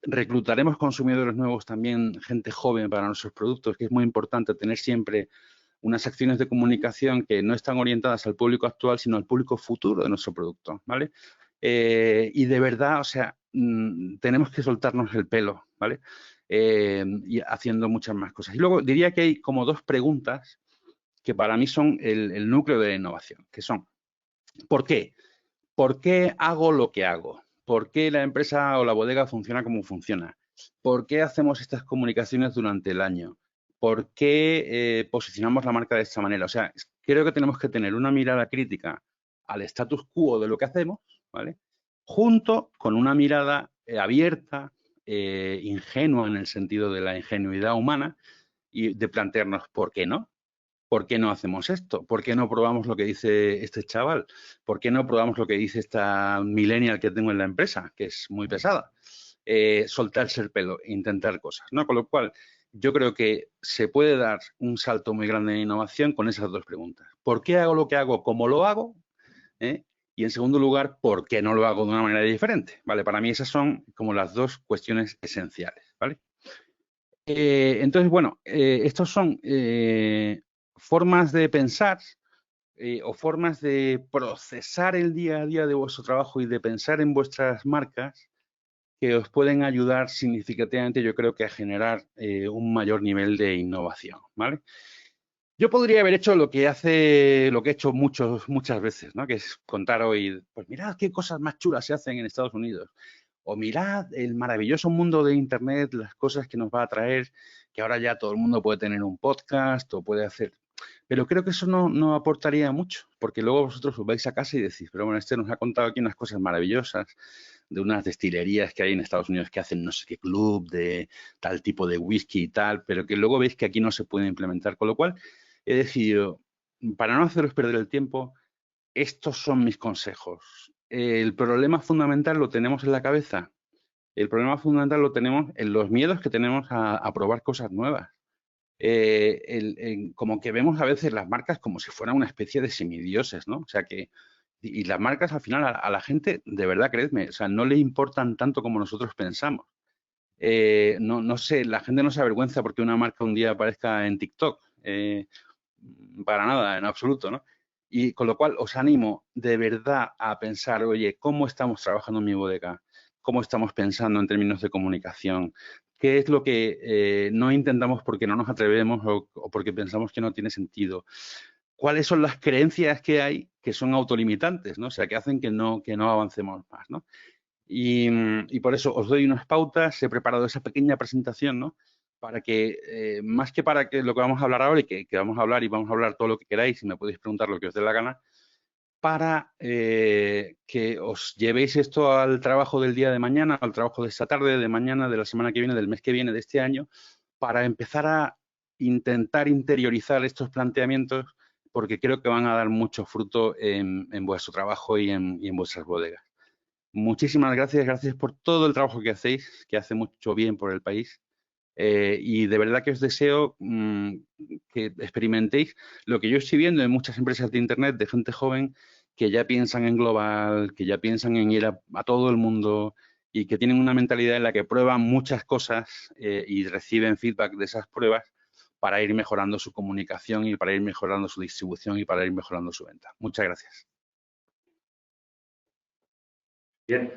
Reclutaremos consumidores nuevos también, gente joven para nuestros productos, que es muy importante tener siempre unas acciones de comunicación que no están orientadas al público actual, sino al público futuro de nuestro producto, ¿vale? Y de verdad, o sea, tenemos que soltarnos el pelo, ¿vale? Y haciendo muchas más cosas. Y luego diría que hay como dos preguntas que para mí son el núcleo de la innovación, que son, ¿por qué? ¿Por qué hago lo que hago? ¿Por qué la empresa o la bodega funciona como funciona? ¿Por qué hacemos estas comunicaciones durante el año? ¿Por qué posicionamos la marca de esta manera? O sea, creo que tenemos que tener una mirada crítica al status quo de lo que hacemos, ¿vale? Junto con una mirada abierta, ingenua en el sentido de la ingenuidad humana y de plantearnos por qué no. ¿Por qué no hacemos esto? ¿Por qué no probamos lo que dice este chaval? ¿Por qué no probamos lo que dice esta millennial que tengo en la empresa, que es muy pesada? Soltarse el pelo, intentar cosas, ¿no? Con lo cual, yo creo que se puede dar un salto muy grande en innovación con esas dos preguntas. ¿Por qué hago lo que hago como lo hago? Y en segundo lugar, ¿por qué no lo hago de una manera diferente? ¿Vale? Para mí esas son como las dos cuestiones esenciales, ¿vale? Entonces, bueno, estos son formas de pensar o formas de procesar el día a día de vuestro trabajo y de pensar en vuestras marcas que os pueden ayudar significativamente, yo creo que a generar un mayor nivel de innovación, ¿vale? Yo podría haber hecho lo que he hecho muchas veces, ¿no? Que es contar hoy, pues mirad qué cosas más chulas se hacen en Estados Unidos. O mirad el maravilloso mundo de Internet, las cosas que nos va a traer, que ahora ya todo el mundo puede tener un podcast o puede hacer. Pero creo que eso no aportaría mucho, porque luego vosotros os vais a casa y decís, pero bueno, este nos ha contado aquí unas cosas maravillosas de unas destilerías que hay en Estados Unidos que hacen no sé qué club de tal tipo de whisky y tal, pero que luego veis que aquí no se puede implementar. Con lo cual, he decidido, para no haceros perder el tiempo, estos son mis consejos. El problema fundamental lo tenemos en la cabeza. El problema fundamental lo tenemos en los miedos que tenemos a probar cosas nuevas. Como que vemos a veces las marcas como si fueran una especie de semidioses, ¿no? O sea que, y las marcas al final a la gente, de verdad, creedme, o sea, no le importan tanto como nosotros pensamos. No sé, la gente no se avergüenza porque una marca un día aparezca en TikTok. Para nada, en absoluto, ¿no? Y con lo cual os animo de verdad a pensar, oye, ¿cómo estamos trabajando en mi bodega? ¿Cómo estamos pensando en términos de comunicación? ¿Qué es lo que no intentamos porque no nos atrevemos o porque pensamos que no tiene sentido? ¿Cuáles son las creencias que hay que son autolimitantes, ¿no? O sea, que hacen que no avancemos más, ¿no? Y por eso os doy unas pautas, he preparado esa pequeña presentación, ¿no? Para que, más que para que lo que vamos a hablar ahora y que vamos a hablar todo lo que queráis y me podéis preguntar lo que os dé la gana, para que os llevéis esto al trabajo del día de mañana, al trabajo de esta tarde, de mañana, de la semana que viene, del mes que viene, de este año, para empezar a intentar interiorizar estos planteamientos porque creo que van a dar mucho fruto en vuestro trabajo y en vuestras bodegas. Muchísimas gracias por todo el trabajo que hacéis, que hace mucho bien por el país. Y de verdad que os deseo que experimentéis lo que yo estoy viendo en muchas empresas de Internet de gente joven que ya piensan en global, que ya piensan en ir a todo el mundo y que tienen una mentalidad en la que prueban muchas cosas y reciben feedback de esas pruebas para ir mejorando su comunicación y para ir mejorando su distribución y para ir mejorando su venta. Muchas gracias. Bien,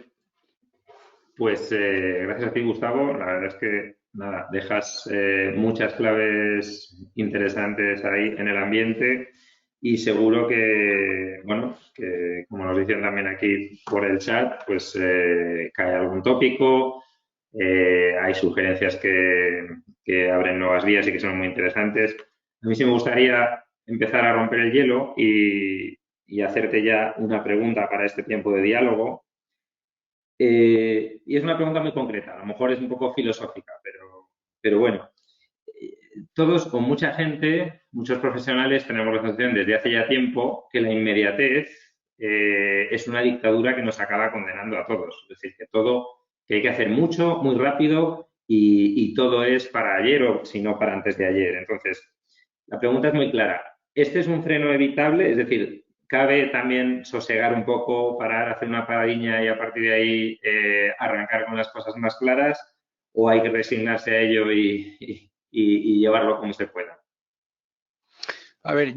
pues gracias a ti, Gustavo. La verdad es que nada, dejas muchas claves interesantes ahí en el ambiente y seguro que, bueno, que como nos dicen también aquí por el chat, pues cae algún tópico, hay sugerencias que abren nuevas vías y que son muy interesantes. A mí sí me gustaría empezar a romper el hielo y hacerte ya una pregunta para este tiempo de diálogo. Y es una pregunta muy concreta, a lo mejor es un poco filosófica, pero bueno, todos o mucha gente, muchos profesionales tenemos la sensación desde hace ya tiempo que la inmediatez es una dictadura que nos acaba condenando a todos. Es decir, que hay que hacer mucho, muy rápido y todo es para ayer o si no para antes de ayer. Entonces, la pregunta es muy clara. ¿Este es un freno evitable? Es decir, ¿cabe también sosegar un poco, parar, hacer una paradiña y a partir de ahí arrancar con las cosas más claras? ¿O hay que resignarse a ello y llevarlo como se pueda? A ver,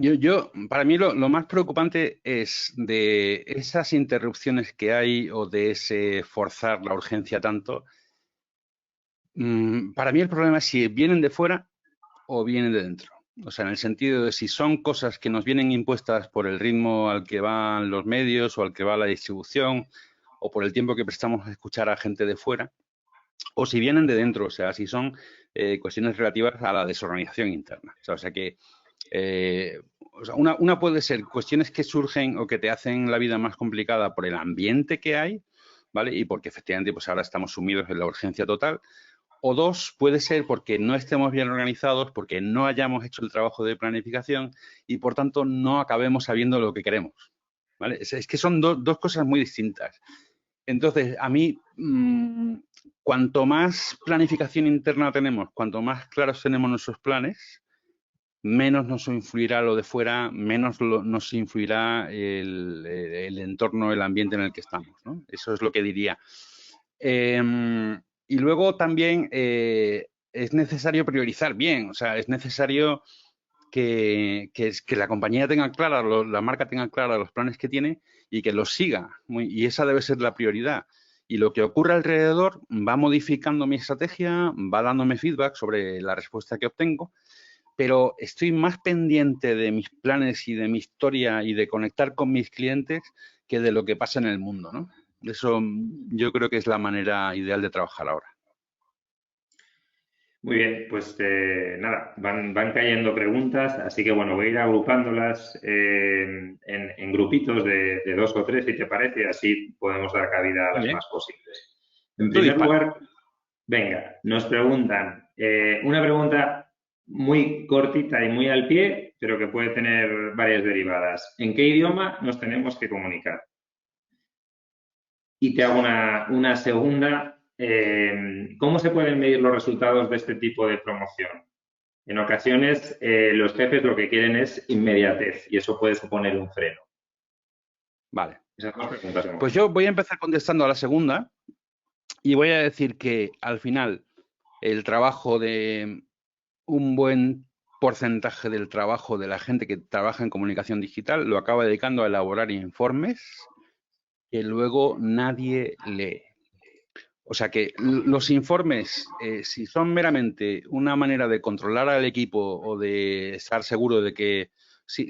para mí lo más preocupante es de esas interrupciones que hay o de ese forzar la urgencia tanto. Para mí el problema es si vienen de fuera o vienen de dentro. O sea, en el sentido de si son cosas que nos vienen impuestas por el ritmo al que van los medios o al que va la distribución o por el tiempo que prestamos a escuchar a gente de fuera, o si vienen de dentro, o sea, si son cuestiones relativas a la desorganización interna. O sea que o sea, una puede ser cuestiones que surgen o que te hacen la vida más complicada por el ambiente que hay, ¿vale? Y porque efectivamente pues ahora estamos sumidos en la urgencia total. O dos, puede ser porque no estemos bien organizados, porque no hayamos hecho el trabajo de planificación y por tanto no acabemos sabiendo lo que queremos, ¿vale? Es que son dos cosas muy distintas. Entonces, a mí, cuanto más planificación interna tenemos, cuanto más claros tenemos nuestros planes, menos nos influirá lo de fuera, menos nos influirá el entorno, el ambiente en el que estamos, ¿no? Eso es lo que diría. Y luego también es necesario priorizar bien, o sea, es necesario que la compañía tenga clara, la marca tenga clara los planes que tiene y que los siga. Y esa debe ser la prioridad. Y lo que ocurre alrededor va modificando mi estrategia, va dándome feedback sobre la respuesta que obtengo, pero estoy más pendiente de mis planes y de mi historia y de conectar con mis clientes que de lo que pasa en el mundo, ¿no? Eso yo creo que es la manera ideal de trabajar ahora. Muy bien, pues nada, van cayendo preguntas, así que bueno, voy a ir agrupándolas en grupitos de 2 o 3, si te parece, y así podemos dar cabida a las más posibles. En primer lugar, venga, nos preguntan, una pregunta muy cortita y muy al pie, pero que puede tener varias derivadas. ¿En qué idioma nos tenemos que comunicar? Y te hago una segunda. ¿Cómo se pueden medir los resultados de este tipo de promoción? En ocasiones, los jefes lo que quieren es inmediatez y eso puede suponer un freno. Vale. Esas dos preguntas. Pues yo voy a empezar contestando a la segunda y voy a decir que al final el trabajo de un buen porcentaje del trabajo de la gente que trabaja en comunicación digital lo acaba dedicando a elaborar informes que luego nadie lee. O sea que los informes, si son meramente una manera de controlar al equipo o de estar seguro de que sí,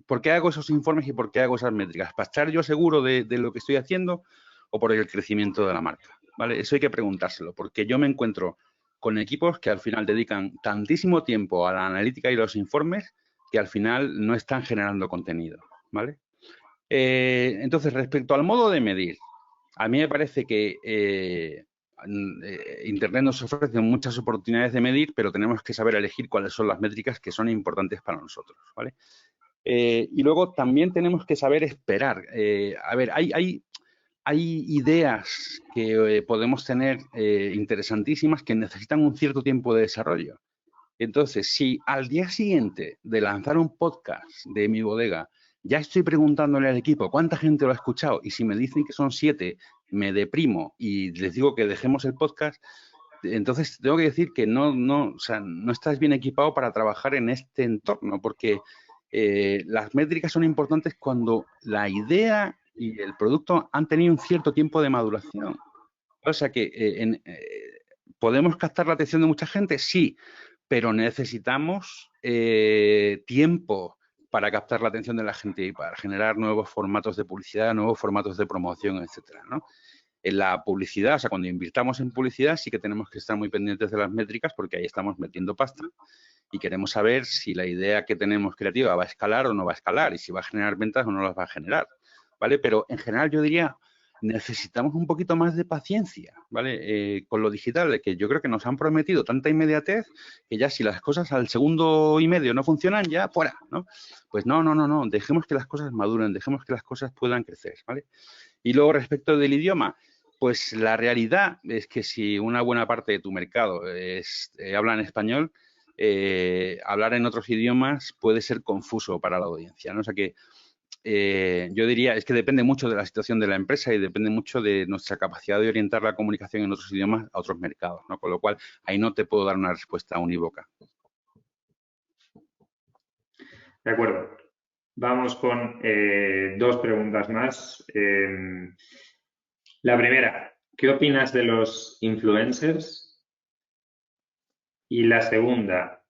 ¿por qué hago esos informes y por qué hago esas métricas? ¿Para estar yo seguro de lo que estoy haciendo o por el crecimiento de la marca? ¿Vale? Eso hay que preguntárselo, porque yo me encuentro con equipos que al final dedican tantísimo tiempo a la analítica y los informes que al final no están generando contenido, ¿vale? Entonces, respecto al modo de medir, a mí me parece que Internet nos ofrece muchas oportunidades de medir, pero tenemos que saber elegir cuáles son las métricas que son importantes para nosotros, ¿vale? Y luego también tenemos que saber esperar. A ver, hay ideas que podemos tener interesantísimas que necesitan un cierto tiempo de desarrollo. Entonces, si al día siguiente de lanzar un podcast de Mi Bodega ya estoy preguntándole al equipo cuánta gente lo ha escuchado y si me dicen que son 7, me deprimo y les digo que dejemos el podcast, entonces tengo que decir que o sea, no estás bien equipado para trabajar en este entorno porque las métricas son importantes cuando la idea y el producto han tenido un cierto tiempo de maduración. O sea que ¿podemos captar la atención de mucha gente? Sí, pero necesitamos tiempo para captar la atención de la gente y para generar nuevos formatos de publicidad, nuevos formatos de promoción, etcétera, ¿no? En la publicidad, o sea, cuando invirtamos en publicidad sí que tenemos que estar muy pendientes de las métricas porque ahí estamos metiendo pasta y queremos saber si la idea que tenemos creativa va a escalar o no va a escalar y si va a generar ventas o no las va a generar, ¿vale? Pero en general yo diría necesitamos un poquito más de paciencia, ¿vale? Con lo digital, que yo creo que nos han prometido tanta inmediatez que ya si las cosas al segundo y medio no funcionan, ya fuera, ¿no? Pues no, dejemos que las cosas maduren, dejemos que las cosas puedan crecer, ¿vale? Y luego respecto del idioma, pues la realidad es que si una buena parte de tu mercado habla en español, hablar en otros idiomas puede ser confuso para la audiencia, ¿no? O sea que yo diría, es que depende mucho de la situación de la empresa y depende mucho de nuestra capacidad de orientar la comunicación en otros idiomas a otros mercados, ¿no? Con lo cual, ahí no te puedo dar una respuesta unívoca. De acuerdo. Vamos con 2 preguntas más. La primera, ¿qué opinas de los influencers? Y la segunda,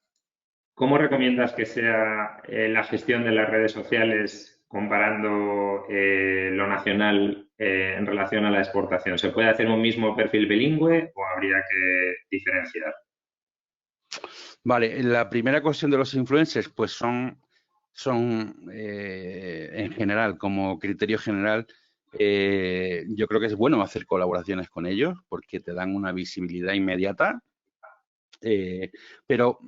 ¿cómo recomiendas que sea la gestión de las redes sociales comparando lo nacional en relación a la exportación? ¿Se puede hacer un mismo perfil bilingüe o habría que diferenciar? Vale, la primera cuestión de los influencers, pues son en general, como criterio general, yo creo que es bueno hacer colaboraciones con ellos porque te dan una visibilidad inmediata. Pero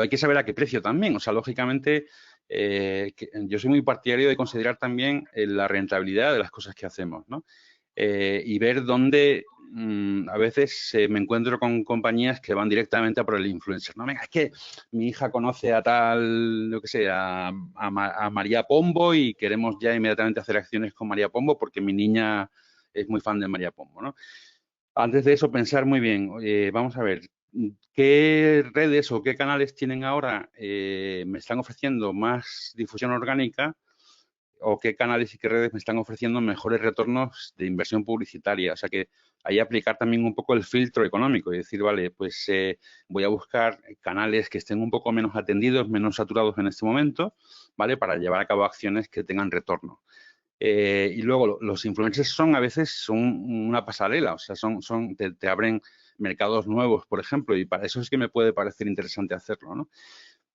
hay que saber a qué precio también. O sea, lógicamente, yo soy muy partidario de considerar también la rentabilidad de las cosas que hacemos, ¿no? Y ver dónde a veces me encuentro con compañías que van directamente a por el influencer. No, venga, es que mi hija conoce a tal, yo qué sé, a María Pombo y queremos ya inmediatamente hacer acciones con María Pombo porque mi niña es muy fan de María Pombo, ¿no? Antes de eso, pensar muy bien, vamos a ver, ¿qué redes o qué canales tienen ahora me están ofreciendo más difusión orgánica o qué canales y qué redes me están ofreciendo mejores retornos de inversión publicitaria? O sea que ahí aplicar también un poco el filtro económico y decir, vale, pues voy a buscar canales que estén un poco menos atendidos, menos saturados en este momento, ¿vale? Para llevar a cabo acciones que tengan retorno. Y luego los influencers a veces son una pasarela, o sea, te abren mercados nuevos, por ejemplo, y para eso es que me puede parecer interesante hacerlo, ¿no?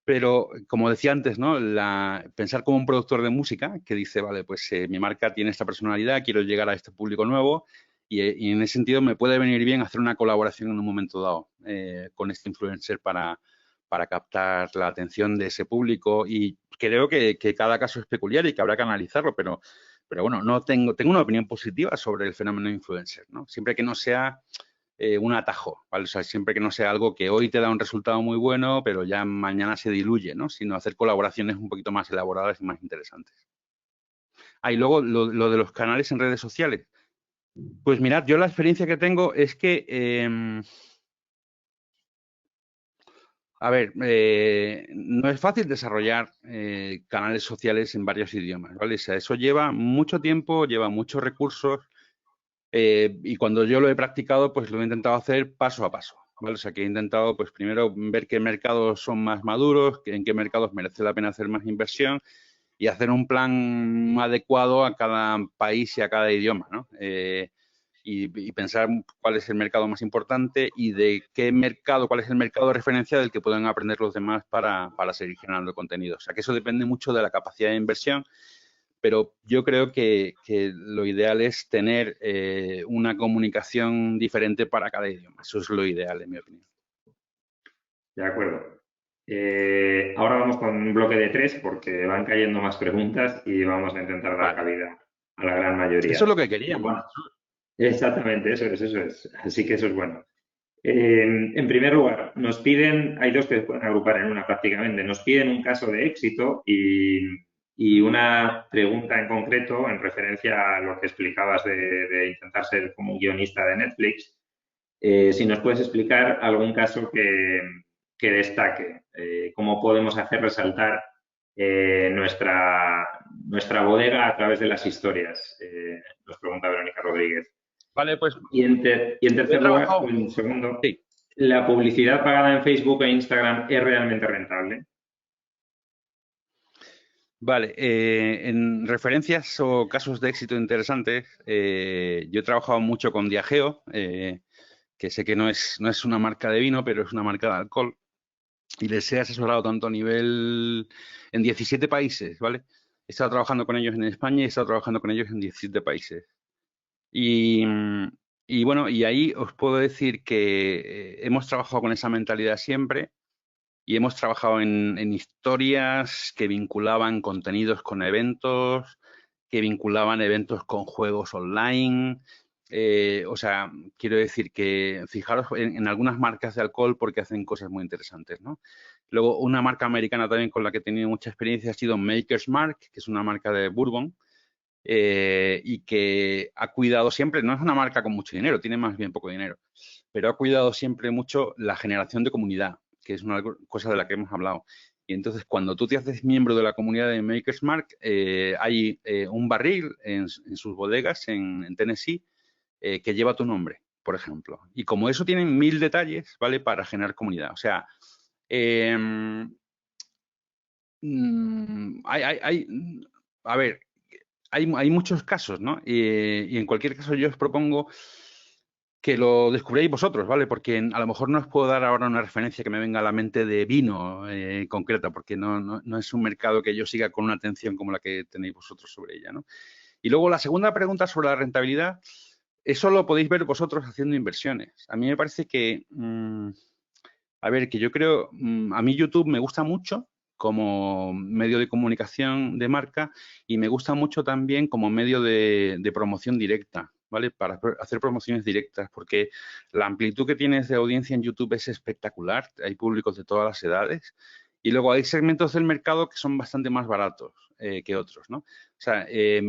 Pero, como decía antes, ¿no? Pensar como un productor de música que dice, vale, pues mi marca tiene esta personalidad, quiero llegar a este público nuevo y en ese sentido me puede venir bien hacer una colaboración en un momento dado con este influencer para captar la atención de ese público y creo que cada caso es peculiar y que habrá que analizarlo, pero bueno, no tengo una opinión positiva sobre el fenómeno influencer, ¿no? Siempre que no sea un atajo, ¿vale? O sea, siempre que no sea algo que hoy te da un resultado muy bueno, pero ya mañana se diluye, ¿no? Sino hacer colaboraciones un poquito más elaboradas y más interesantes. Y luego lo de los canales en redes sociales. Pues mirad, yo la experiencia que tengo es que a ver, no es fácil desarrollar canales sociales en varios idiomas, ¿vale? O sea, eso lleva mucho tiempo, lleva muchos recursos y cuando yo lo he practicado, pues lo he intentado hacer paso a paso, ¿vale? O sea, que he intentado, pues primero ver qué mercados son más maduros, en qué mercados merece la pena hacer más inversión y hacer un plan adecuado a cada país y a cada idioma, ¿no? Y pensar cuál es el mercado más importante y de qué mercado, cuál es el mercado de referencia del que pueden aprender los demás para seguir generando contenido. O sea, que eso depende mucho de la capacidad de inversión, pero yo creo que lo ideal es tener una comunicación diferente para cada idioma. Eso es lo ideal, en mi opinión. De acuerdo. Ahora vamos con un bloque de 3 porque van cayendo más preguntas y vamos a intentar dar cabida a la gran mayoría. Eso es lo que queríamos. Bueno, exactamente, eso es. Así que eso es bueno. En primer lugar, nos piden, hay 2 que se pueden agrupar en una prácticamente, nos piden un caso de éxito y una pregunta en concreto en referencia a lo que explicabas de intentar ser como un guionista de Netflix. Si nos puedes explicar algún caso que destaque, cómo podemos hacer resaltar nuestra bodega a través de las historias, nos pregunta Verónica Rodríguez. Vale, pues. Y en tercer lugar, en segundo, sí. ¿La publicidad pagada en Facebook e Instagram es realmente rentable? Vale, en referencias o casos de éxito interesantes, yo he trabajado mucho con Diageo, que sé que no es una marca de vino, pero es una marca de alcohol, y les he asesorado tanto a nivel en 17 países, ¿vale? He estado trabajando con ellos en España y he estado trabajando con ellos en 17 países. Y, y bueno, y ahí os puedo decir que hemos trabajado con esa mentalidad siempre y hemos trabajado en historias que vinculaban contenidos con eventos, que vinculaban eventos con juegos online. O sea, quiero decir que fijaros en algunas marcas de alcohol porque hacen cosas muy interesantes, ¿no? Luego, una marca americana también con la que he tenido mucha experiencia ha sido Maker's Mark, que es una marca de bourbon, y que ha cuidado siempre, no es una marca con mucho dinero, tiene más bien poco dinero, pero ha cuidado siempre mucho la generación de comunidad, que es una cosa de la que hemos hablado. Y entonces, cuando tú te haces miembro de la comunidad de Maker's Mark, hay un barril en sus bodegas en Tennessee que lleva tu nombre, por ejemplo. Y como eso tienen 1000 detalles, ¿vale? Para generar comunidad. O sea, eh, a ver, hay muchos casos, ¿no? Y en cualquier caso yo os propongo que lo descubráis vosotros, ¿vale? Porque a lo mejor no os puedo dar ahora una referencia que me venga a la mente de vino concreta, porque no es un mercado que yo siga con una atención como la que tenéis vosotros sobre ella, ¿no? Y luego la segunda pregunta sobre la rentabilidad, eso lo podéis ver vosotros haciendo inversiones. A mí me parece que, a ver, que yo creo, a mí YouTube me gusta mucho como medio de comunicación de marca y me gusta mucho también como medio de promoción directa, ¿vale? Para hacer promociones directas, porque la amplitud que tienes de audiencia en YouTube es espectacular, hay públicos de todas las edades y luego hay segmentos del mercado que son bastante más baratos que otros, ¿no? O sea, a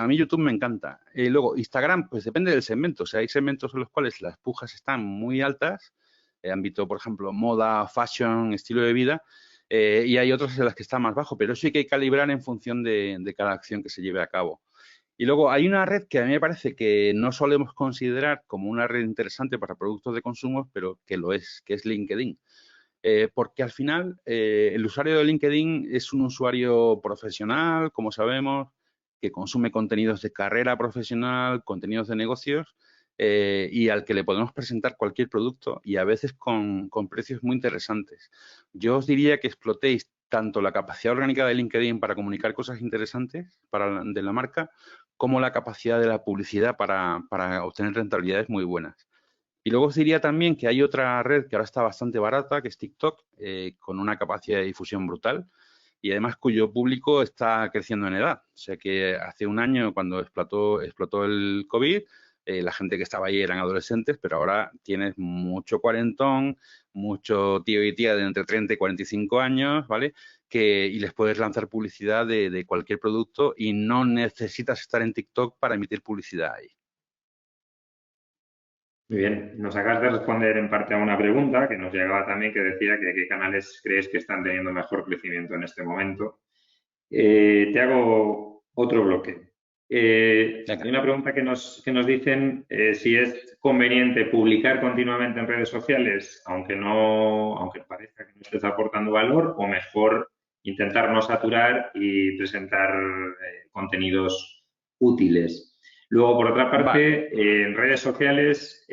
mí YouTube me encanta. Luego, Instagram, pues depende del segmento, o sea, hay segmentos en los cuales las pujas están muy altas, ámbito, por ejemplo, moda, fashion, estilo de vida, y hay otras en las que está más bajo, pero eso hay que calibrar en función de cada acción que se lleve a cabo. Y luego hay una red que a mí me parece que no solemos considerar como una red interesante para productos de consumo, pero que lo es, que es LinkedIn. Porque al final el usuario de LinkedIn es un usuario profesional, como sabemos, que consume contenidos de carrera profesional, contenidos de negocios y al que le podemos presentar cualquier producto y a veces con precios muy interesantes. Yo os diría que explotéis tanto la capacidad orgánica de LinkedIn para comunicar cosas interesantes de la marca, como la capacidad de la publicidad para obtener rentabilidades muy buenas. Y luego os diría también que hay otra red que ahora está bastante barata, que es TikTok, con una capacidad de difusión brutal y además cuyo público está creciendo en edad. O sea que hace un año, cuando explotó el COVID, la gente que estaba ahí eran adolescentes, pero ahora tienes mucho cuarentón, mucho tío y tía de entre 30 y 45 años, ¿vale? Y les puedes lanzar publicidad de cualquier producto y no necesitas estar en TikTok para emitir publicidad ahí. Muy bien, nos acabas de responder en parte a una pregunta que nos llegaba también que decía que qué canales crees que están teniendo mejor crecimiento en este momento. Te hago otro bloque. Hay una pregunta que nos dicen si es conveniente publicar continuamente en redes sociales, aunque parezca que no estés aportando valor, o mejor intentar no saturar y presentar contenidos útiles. Luego, por otra parte, en redes sociales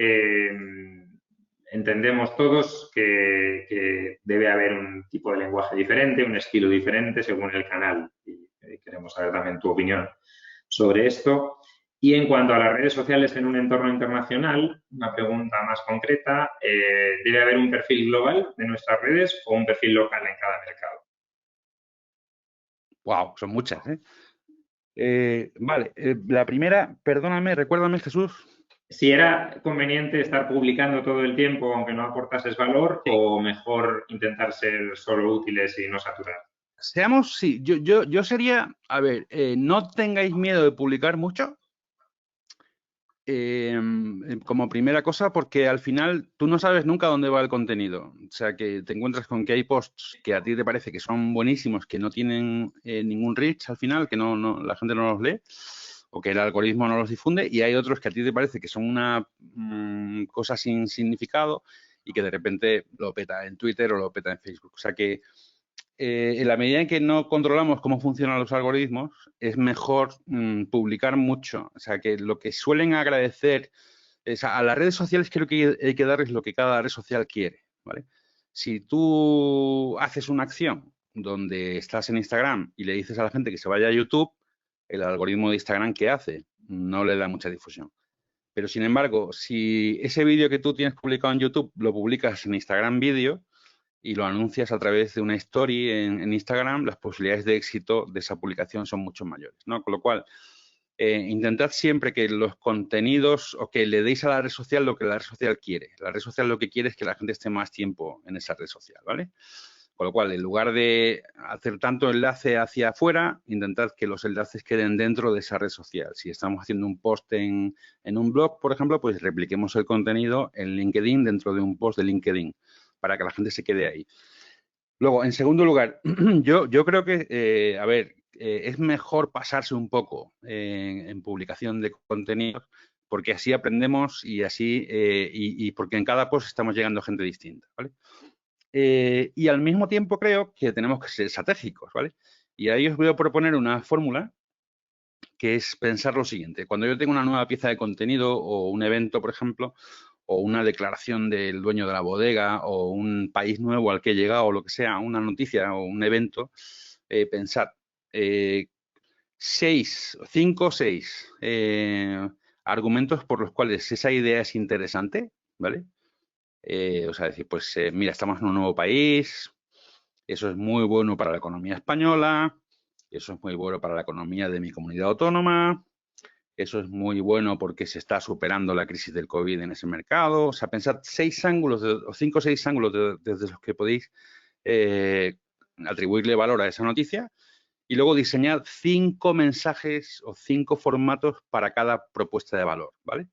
entendemos todos que debe haber un tipo de lenguaje diferente, un estilo diferente según el canal. Y queremos saber también tu opinión sobre esto. Y en cuanto a las redes sociales en un entorno internacional, una pregunta más concreta, ¿debe haber un perfil global de nuestras redes o un perfil local en cada mercado? Wow, son muchas, ¿eh? Vale, la primera, perdóname, recuérdame, Jesús. Si era conveniente estar publicando todo el tiempo aunque no aportases valor, Sí. o mejor intentar ser solo útiles y no saturar. Sí, yo sería, a ver, no tengáis miedo de publicar mucho, como primera cosa, porque al final tú no sabes nunca dónde va el contenido. O sea, que te encuentras con que hay posts que a ti te parece que son buenísimos, que no tienen ningún reach al final, que la gente no los lee, o que el algoritmo no los difunde, y hay otros que a ti te parece que son una cosa sin significado y que de repente lo peta en Twitter o lo peta en Facebook. O sea que en la medida en que no controlamos cómo funcionan los algoritmos, es mejor publicar mucho. O sea, que lo que suelen agradecer es a las redes sociales, creo que hay que darles lo que cada red social quiere, ¿vale? Si tú haces una acción donde estás en Instagram y le dices a la gente que se vaya a YouTube, el algoritmo de Instagram, ¿qué hace? no le da mucha difusión. Pero, sin embargo, si ese vídeo que tú tienes publicado en YouTube lo publicas en Instagram Vídeo y lo anuncias a través de una story en Instagram, las posibilidades de éxito de esa publicación son mucho mayores, ¿no? Con lo cual, intentad siempre que los contenidos o que le deis a la red social lo que la red social quiere. La red social lo que quiere es que la gente esté más tiempo en esa red social, ¿vale? Con lo cual, en lugar de hacer tanto enlace hacia afuera, intentad que los enlaces queden dentro de esa red social. Si estamos haciendo un post en un blog, por ejemplo, pues repliquemos el contenido en LinkedIn dentro de un post de LinkedIn para que la gente se quede ahí. Luego, en segundo lugar, yo creo que, es mejor pasarse un poco en publicación de contenidos porque así aprendemos y así y porque en cada post estamos llegando a gente distinta, ¿vale? Y al mismo tiempo creo que tenemos que ser estratégicos, ¿vale? Y ahí os voy a proponer una fórmula que es pensar lo siguiente. Cuando yo tengo una nueva pieza de contenido o un evento, por ejemplo, o una declaración del dueño de la bodega o un país nuevo al que he llegado o lo que sea, una noticia o un evento, pensad 5 o 6 argumentos por los cuales esa idea es interesante, ¿vale? O sea, decir, pues mira, estamos en un nuevo país, eso es muy bueno para la economía española, eso es muy bueno para la economía de mi comunidad autónoma, eso es muy bueno porque se está superando la crisis del COVID en ese mercado. O sea, pensad 6 ángulos, o 5 o 6 ángulos desde los que podéis atribuirle valor a esa noticia y luego diseñad 5 mensajes o 5 formatos para cada propuesta de valor, ¿vale?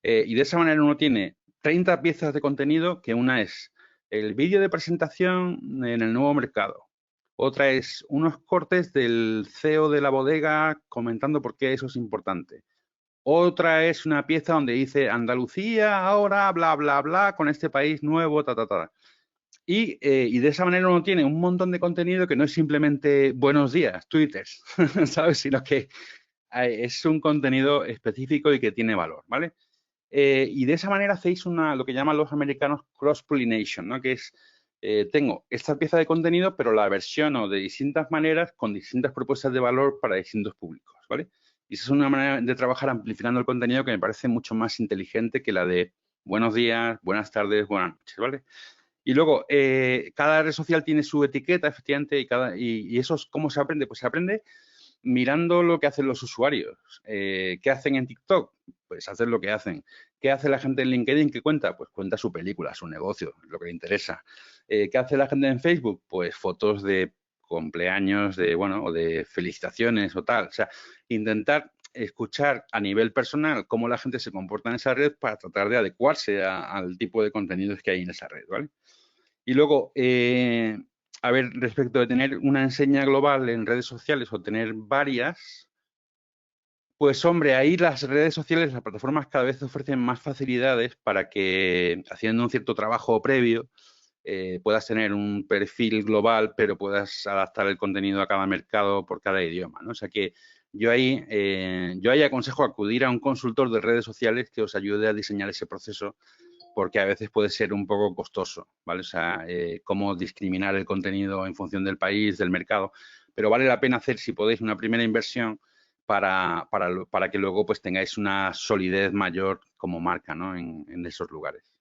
Y de esa manera uno tiene 30 piezas de contenido, que una es el vídeo de presentación en el nuevo mercado. Otra es unos cortes del CEO de la bodega comentando por qué eso es importante. Otra es una pieza donde dice Andalucía ahora, bla, bla, bla, con este país nuevo, ta, ta, ta. Y de esa manera uno tiene un montón de contenido que no es simplemente buenos días, twitters, ¿sabes? Sino que es un contenido específico y que tiene valor, ¿vale? Y de esa manera hacéis lo que llaman los americanos cross-pollination, ¿no? Que es, tengo esta pieza de contenido, pero la versiono de distintas maneras con distintas propuestas de valor para distintos públicos, ¿vale? Y esa es una manera de trabajar amplificando el contenido que me parece mucho más inteligente que la de buenos días, buenas tardes, buenas noches, ¿vale? Y luego, cada red social tiene su etiqueta, efectivamente, y eso es cómo se aprende. Pues se aprende mirando lo que hacen los usuarios. ¿Qué hacen en TikTok? Pues hacer lo que hacen. ¿Qué hace la gente en LinkedIn? ¿Qué cuenta? Pues cuenta su película, su negocio, lo que le interesa. ¿Qué hace la gente en Facebook? Pues fotos de cumpleaños, o de felicitaciones o tal. O sea, intentar escuchar a nivel personal cómo la gente se comporta en esa red para tratar de adecuarse al tipo de contenidos que hay en esa red, ¿vale? Y luego, respecto de tener una enseña global en redes sociales o tener varias, pues hombre, ahí las redes sociales, las plataformas cada vez ofrecen más facilidades para que, haciendo un cierto trabajo previo, puedas tener un perfil global, pero puedas adaptar el contenido a cada mercado por cada idioma, ¿no? O sea que yo ahí aconsejo acudir a un consultor de redes sociales que os ayude a diseñar ese proceso, porque a veces puede ser un poco costoso, ¿vale? O sea, cómo discriminar el contenido en función del país, del mercado, pero vale la pena hacer, si podéis, una primera inversión para que luego pues tengáis una solidez mayor como marca, ¿no? En esos lugares.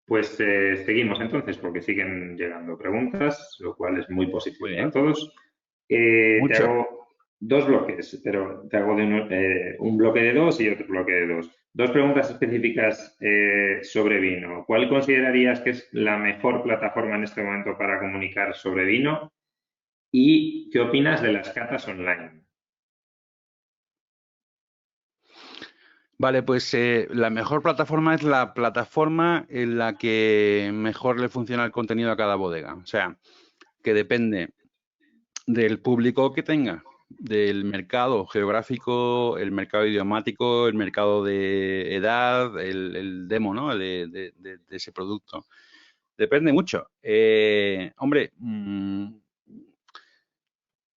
Pues seguimos entonces, porque siguen llegando preguntas, lo cual es muy positivo Muy para bien. todos. Mucho. Te hago 2 bloques, pero te hago un bloque de 2 y otro bloque de 2. 2 preguntas específicas sobre vino. ¿Cuál considerarías que es la mejor plataforma en este momento para comunicar sobre vino? ¿Y qué opinas de las catas online? Vale, pues la mejor plataforma es la plataforma en la que mejor le funciona el contenido a cada bodega. O sea, que depende del público que tenga, del mercado geográfico, el mercado idiomático, el mercado de edad, el demo, ¿no? De ese producto. Depende mucho. Hombre,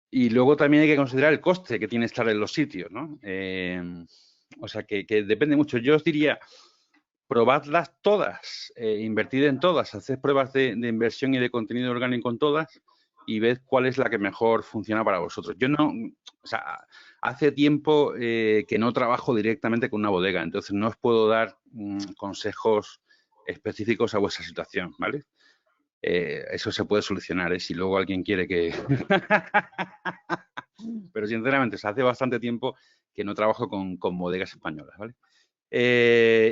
y luego también hay que considerar el coste que tiene estar en los sitios, ¿no? O sea, que depende mucho. Yo os diría, probadlas todas, invertid en todas, haced pruebas de inversión y de contenido orgánico en todas y ved cuál es la que mejor funciona para vosotros. Yo no, o sea, hace tiempo que no trabajo directamente con una bodega, entonces no os puedo dar consejos específicos a vuestra situación, ¿vale? Eso se puede solucionar, ¿eh? Si luego alguien quiere que... Pero sinceramente, hace bastante tiempo que no trabajo con bodegas españolas, ¿vale?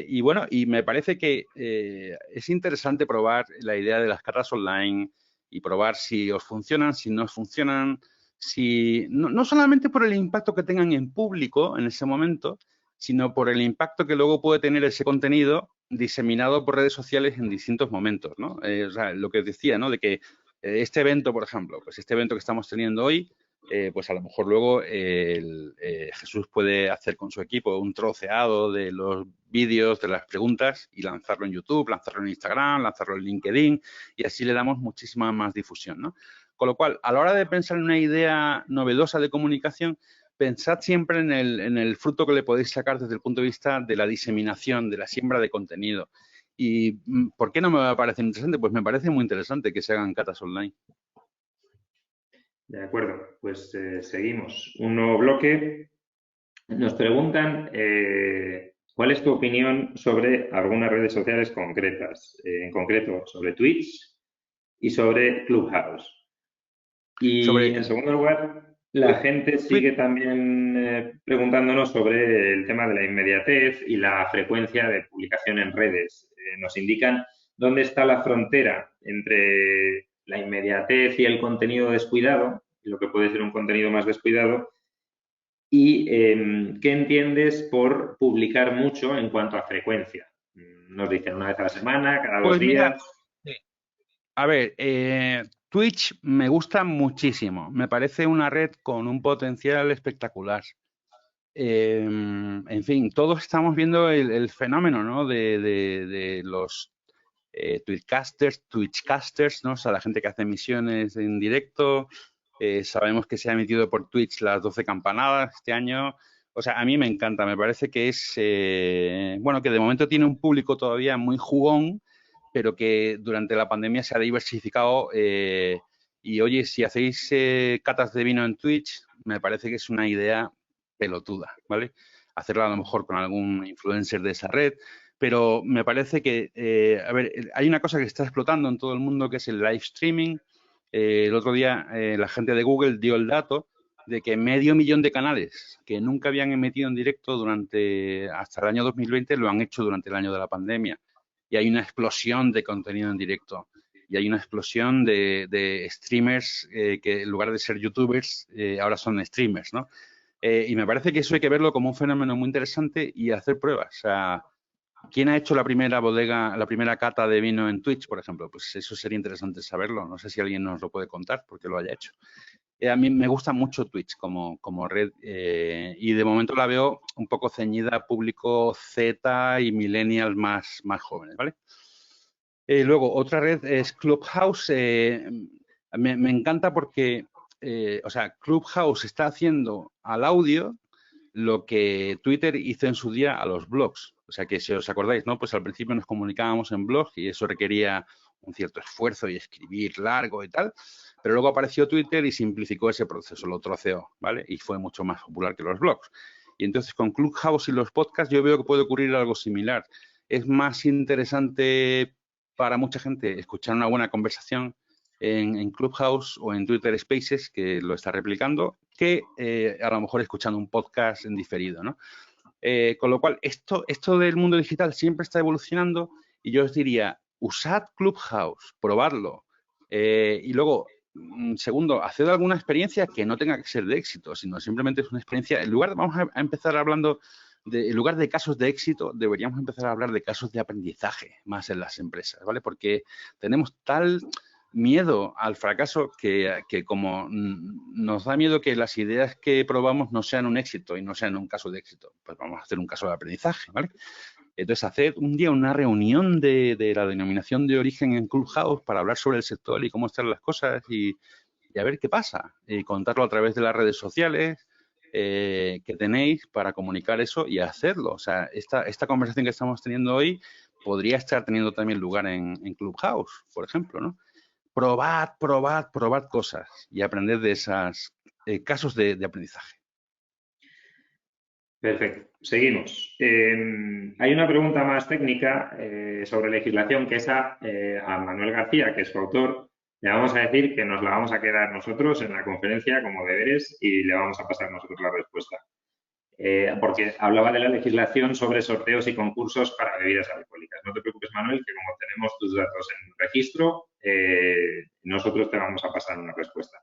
Y bueno, y me parece que es interesante probar la idea de las catas online y probar si os funcionan, si no os funcionan, si no solamente por el impacto que tengan en público en ese momento, sino por el impacto que luego puede tener ese contenido diseminado por redes sociales en distintos momentos, ¿no? O sea, lo que decía, ¿no? De que este evento, por ejemplo, pues este evento que estamos teniendo hoy, pues a lo mejor luego Jesús puede hacer con su equipo un troceado de los vídeos, de las preguntas y lanzarlo en YouTube, lanzarlo en Instagram, lanzarlo en LinkedIn y así le damos muchísima más difusión, ¿no? Con lo cual, a la hora de pensar en una idea novedosa de comunicación, pensad siempre en el fruto que le podéis sacar desde el punto de vista de la diseminación, de la siembra de contenido. ¿Y por qué no me parece interesante? Pues me parece muy interesante que se hagan catas online. De acuerdo, pues seguimos. Un nuevo bloque. Nos preguntan cuál es tu opinión sobre algunas redes sociales concretas, en concreto sobre Twitch y sobre Clubhouse. Y en segundo lugar, la gente sigue también preguntándonos sobre el tema de la inmediatez y la frecuencia de publicación en redes. Nos indican dónde está la frontera entre la inmediatez y el contenido descuidado, lo que puede ser un contenido más descuidado, y qué entiendes por publicar mucho en cuanto a frecuencia. Nos dicen una vez a la semana, cada 2 días. Mira, a ver, Twitch me gusta muchísimo. Me parece una red con un potencial espectacular. En fin, todos estamos viendo el fenómeno, ¿no? de los Twitchcasters, ¿no? O sea, la gente que hace emisiones en directo. Sabemos que se ha emitido por Twitch las 12 campanadas este año. O sea, a mí me encanta. Me parece que es, bueno, que de momento tiene un público todavía muy jugón, pero que durante la pandemia se ha diversificado. Y oye, si hacéis catas de vino en Twitch, me parece que es una idea pelotuda, ¿vale? Hacerlo a lo mejor con algún influencer de esa red, pero me parece que, a ver, hay una cosa que está explotando en todo el mundo que es el live streaming. El otro día la gente de Google dio el dato de que 500.000 de canales que nunca habían emitido en directo hasta el año 2020 lo han hecho durante el año de la pandemia. Y hay una explosión de contenido en directo. Y hay una explosión de streamers que en lugar de ser youtubers ahora son streamers, ¿no? Y me parece que eso hay que verlo como un fenómeno muy interesante y hacer pruebas. O sea, ¿quién ha hecho la primera bodega, la primera cata de vino en Twitch, por ejemplo? Pues eso sería interesante saberlo. No sé si alguien nos lo puede contar porque lo haya hecho. A mí me gusta mucho Twitch como red y de momento la veo un poco ceñida a público Z y millennials más jóvenes, ¿vale? Luego, otra red es Clubhouse. Me encanta porque, o sea, Clubhouse está haciendo al audio lo que Twitter hizo en su día a los blogs. O sea, que si os acordáis, ¿no? Pues al principio nos comunicábamos en blogs y eso requería un cierto esfuerzo y escribir largo y tal. Pero luego apareció Twitter y simplificó ese proceso, lo troceó, ¿vale? Y fue mucho más popular que los blogs. Y entonces con Clubhouse y los podcasts yo veo que puede ocurrir algo similar. Es más interesante para mucha gente escuchar una buena conversación en Clubhouse o en Twitter Spaces, que lo está replicando, que a lo mejor escuchando un podcast en diferido, ¿no? Con lo cual, esto del mundo digital siempre está evolucionando y yo os diría, usad Clubhouse, probadlo. Y luego, segundo, haced alguna experiencia que no tenga que ser de éxito, sino simplemente es una experiencia. Vamos a empezar hablando en lugar de casos de éxito, deberíamos empezar a hablar de casos de aprendizaje más en las empresas, ¿vale? Porque tenemos tal miedo al fracaso que como nos da miedo que las ideas que probamos no sean un éxito y no sean un caso de éxito, pues vamos a hacer un caso de aprendizaje, ¿vale? Entonces, hacer un día una reunión de la denominación de origen en Clubhouse para hablar sobre el sector y cómo están las cosas y a ver qué pasa. Y contarlo a través de las redes sociales que tenéis para comunicar eso y hacerlo. O sea, esta conversación que estamos teniendo hoy podría estar teniendo también lugar en Clubhouse, por ejemplo, ¿no? probad cosas y aprender de esos casos de aprendizaje. Perfecto. Seguimos. Hay una pregunta más técnica sobre legislación que esa a Manuel García, que es su autor, le vamos a decir que nos la vamos a quedar nosotros en la conferencia como deberes y le vamos a pasar nosotros la respuesta. Porque hablaba de la legislación sobre sorteos y concursos para bebidas alcohólicas. No te preocupes, Manuel, que como tenemos tus datos en registro, nosotros te vamos a pasar una respuesta.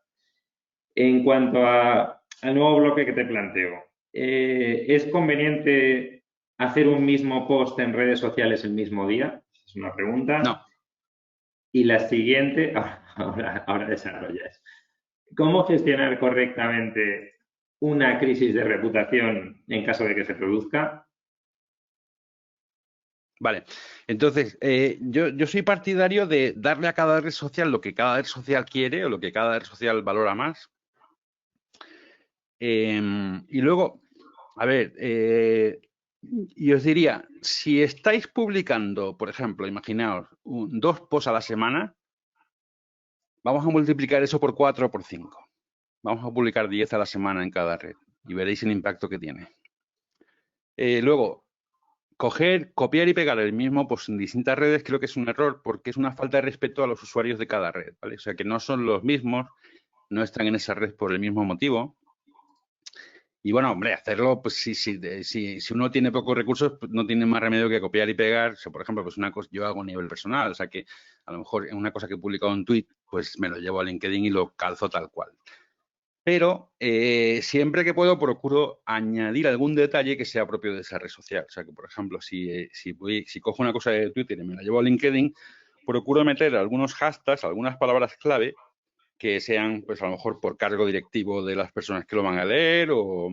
En cuanto al nuevo bloque que te planteo, ¿es conveniente hacer un mismo post en redes sociales el mismo día? Es una pregunta. No. Y la siguiente, ahora desarrollas. ¿Cómo gestionar correctamente una crisis de reputación en caso de que se produzca? Vale, entonces yo soy partidario de darle a cada red social lo que cada red social quiere o lo que cada red social valora más. Y luego, a ver, y os diría, si estáis publicando, por ejemplo, imaginaos, 2 posts a la semana, vamos a multiplicar eso por 4 o por 5. Vamos a publicar 10 a la semana en cada red y veréis el impacto que tiene. Luego, copiar y pegar el mismo post en distintas redes creo que es un error porque es una falta de respeto a los usuarios de cada red, ¿vale? O sea, que no son los mismos, no están en esa red por el mismo motivo. Y bueno, hombre, hacerlo, pues si uno tiene pocos recursos, pues no tiene más remedio que copiar y pegar. O sea, por ejemplo, pues una cosa yo hago a nivel personal, o sea que a lo mejor una cosa que he publicado en tweet, pues me lo llevo a LinkedIn y lo calzo tal cual. Pero siempre que puedo procuro añadir algún detalle que sea propio de esa red social. O sea que, por ejemplo, si cojo una cosa de Twitter y me la llevo a LinkedIn, procuro meter algunos hashtags, algunas palabras clave que sean, pues a lo mejor por cargo directivo de las personas que lo van a leer o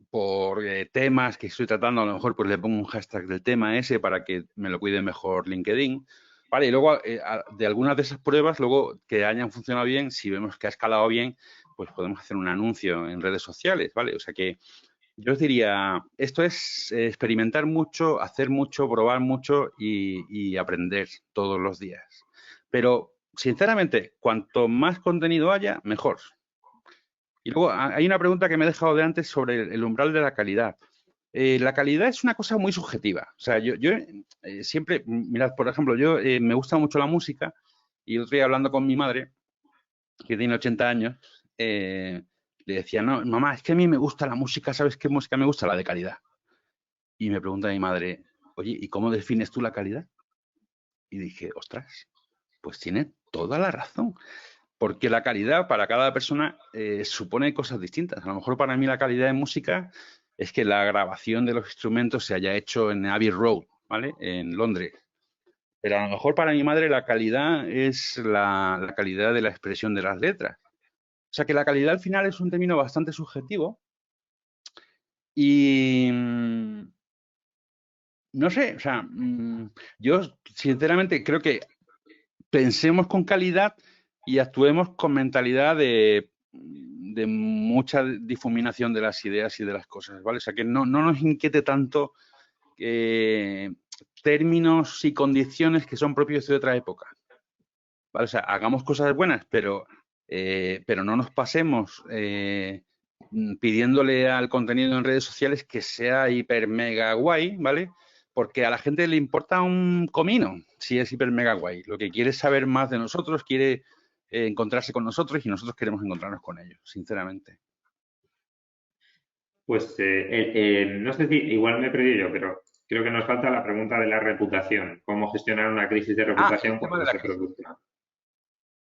por temas que estoy tratando, a lo mejor pues le pongo un hashtag del tema ese para que me lo cuide mejor LinkedIn. Vale, y luego de algunas de esas pruebas, luego que hayan funcionado bien, si vemos que ha escalado bien, pues podemos hacer un anuncio en redes sociales, ¿vale? O sea que yo os diría, esto es experimentar mucho, hacer mucho, probar mucho y aprender todos los días. Pero, sinceramente, cuanto más contenido haya, mejor. Y luego hay una pregunta que me he dejado de antes sobre el umbral de la calidad. La calidad es una cosa muy subjetiva. O sea, yo siempre, mirad, por ejemplo, yo me gusta mucho la música y el otro día hablando con mi madre, que tiene 80 años, le decía, no, mamá, es que a mí me gusta la música, ¿sabes qué música me gusta? La de calidad. Y me pregunta mi madre, oye, ¿y cómo defines tú la calidad? Y dije, ostras, pues tiene toda la razón. Porque la calidad para cada persona supone cosas distintas. A lo mejor para mí la calidad de música es que la grabación de los instrumentos se haya hecho en Abbey Road, ¿vale? En Londres. Pero a lo mejor para mi madre la calidad es la calidad de la expresión de las letras. O sea que la calidad al final es un término bastante subjetivo y no sé, o sea, yo sinceramente creo que pensemos con calidad y actuemos con mentalidad de mucha difuminación de las ideas y de las cosas, ¿vale? O sea, que no nos inquiete tanto términos y condiciones que son propios de otra época, ¿vale? O sea, hagamos cosas buenas, pero no nos pasemos pidiéndole al contenido en redes sociales que sea hiper mega guay, ¿vale? Porque a la gente le importa un comino si es hiper mega guay. Lo que quiere es saber más de nosotros, quiere encontrarse con nosotros y nosotros queremos encontrarnos con ellos, sinceramente. Pues no sé si igual me he perdido yo, pero creo que nos falta la pregunta de la reputación. ¿Cómo gestionar una crisis de reputación cuando se produzca?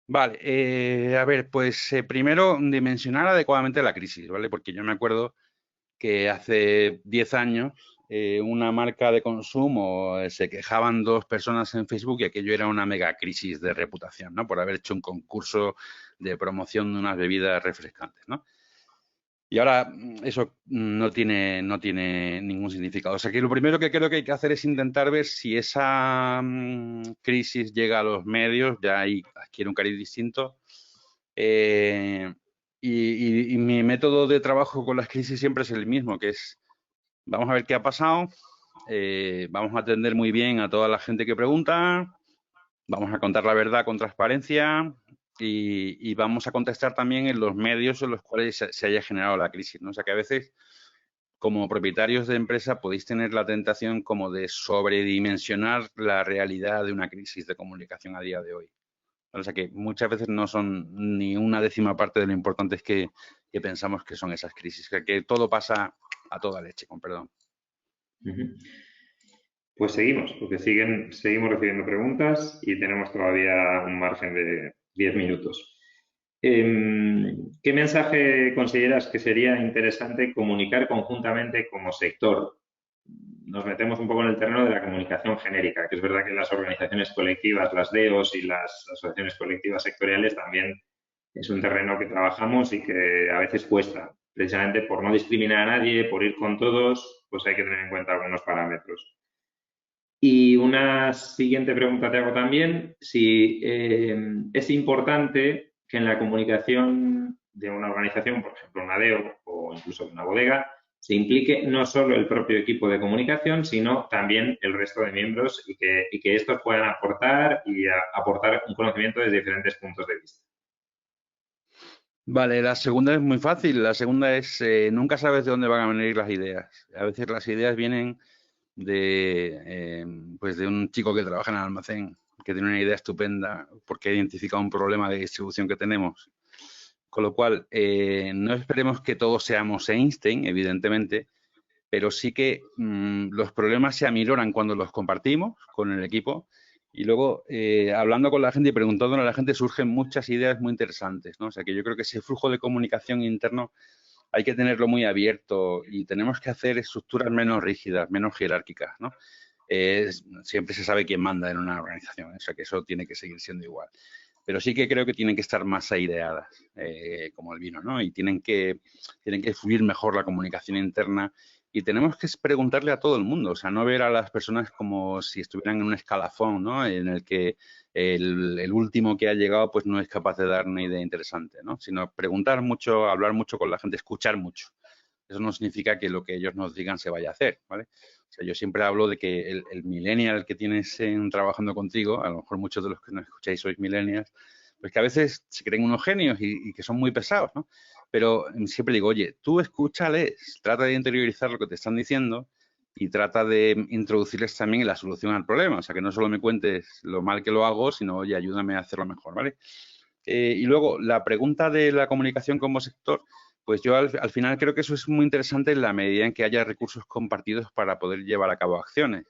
Vale, a ver, pues primero dimensionar adecuadamente la crisis, ¿vale? Porque yo me acuerdo que hace 10 años una marca de consumo se quejaban 2 personas en Facebook y aquello era una mega crisis de reputación, ¿no? Por haber hecho un concurso de promoción de unas bebidas refrescantes, ¿no? Y ahora eso no tiene ningún significado. O sea que lo primero que creo que hay que hacer es intentar ver si esa crisis llega a los medios, ya ahí adquiere un cariz distinto. Y mi método de trabajo con las crisis siempre es el mismo, que es, vamos a ver qué ha pasado, vamos a atender muy bien a toda la gente que pregunta, Vamos a contar la verdad con transparencia y vamos a contestar también en los medios en los cuales se haya generado la crisis, ¿no? O sea que a veces, como propietarios de empresa, podéis tener la tentación como de sobredimensionar la realidad de una crisis de comunicación a día de hoy. O sea que muchas veces no son ni una décima parte de lo importante que pensamos que son esas crisis, que todo pasa a toda leche, con perdón. Pues seguimos, porque seguimos recibiendo preguntas y tenemos todavía un margen de 10 minutos. ¿Qué mensaje consideras que sería interesante comunicar conjuntamente como sector? Nos metemos un poco en el terreno de la comunicación genérica, que es verdad que las organizaciones colectivas, las DEOs y las asociaciones colectivas sectoriales también es un terreno que trabajamos y que a veces cuesta, precisamente por no discriminar a nadie, por ir con todos, pues hay que tener en cuenta algunos parámetros. Y una siguiente pregunta te hago también, si es importante que en la comunicación de una organización, por ejemplo una DEO o incluso de una bodega, se implique no solo el propio equipo de comunicación, sino también el resto de miembros y que estos puedan aportar aportar un conocimiento desde diferentes puntos de vista. Vale, la segunda es muy fácil. La segunda es, nunca sabes de dónde van a venir las ideas. A veces las ideas vienen pues de un chico que trabaja en el almacén, que tiene una idea estupenda porque ha identificado un problema de distribución que tenemos. Con lo cual, no esperemos que todos seamos Einstein, evidentemente, pero sí que los problemas se aminoran cuando los compartimos con el equipo y luego hablando con la gente y preguntándole a la gente surgen muchas ideas muy interesantes, ¿no? O sea que yo creo que ese flujo de comunicación interno hay que tenerlo muy abierto y tenemos que hacer estructuras menos rígidas, menos jerárquicas, ¿no? Siempre se sabe quién manda en una organización, o sea que eso tiene que seguir siendo igual. Pero sí que creo que tienen que estar más aireadas, como el vino, ¿no? Y tienen que fluir mejor la comunicación interna y tenemos que preguntarle a todo el mundo, o sea, no ver a las personas como si estuvieran en un escalafón, ¿no? En el que el último que ha llegado pues no es capaz de dar una idea interesante, ¿no? Sino preguntar mucho, hablar mucho con la gente, escuchar mucho. Eso no significa que lo que ellos nos digan se vaya a hacer, ¿vale? O sea, yo siempre hablo de que el millennial que tienes trabajando contigo, a lo mejor muchos de los que nos escucháis sois millennials, pues que a veces se creen unos genios y que son muy pesados, ¿no? Pero siempre digo, oye, tú escúchales, trata de interiorizar lo que te están diciendo y trata de introducirles también en la solución al problema. O sea, que no solo me cuentes lo mal que lo hago, sino, oye, ayúdame a hacerlo mejor, ¿vale? Y luego, la pregunta de la comunicación como sector, pues yo al final creo que eso es muy interesante en la medida en que haya recursos compartidos para poder llevar a cabo acciones.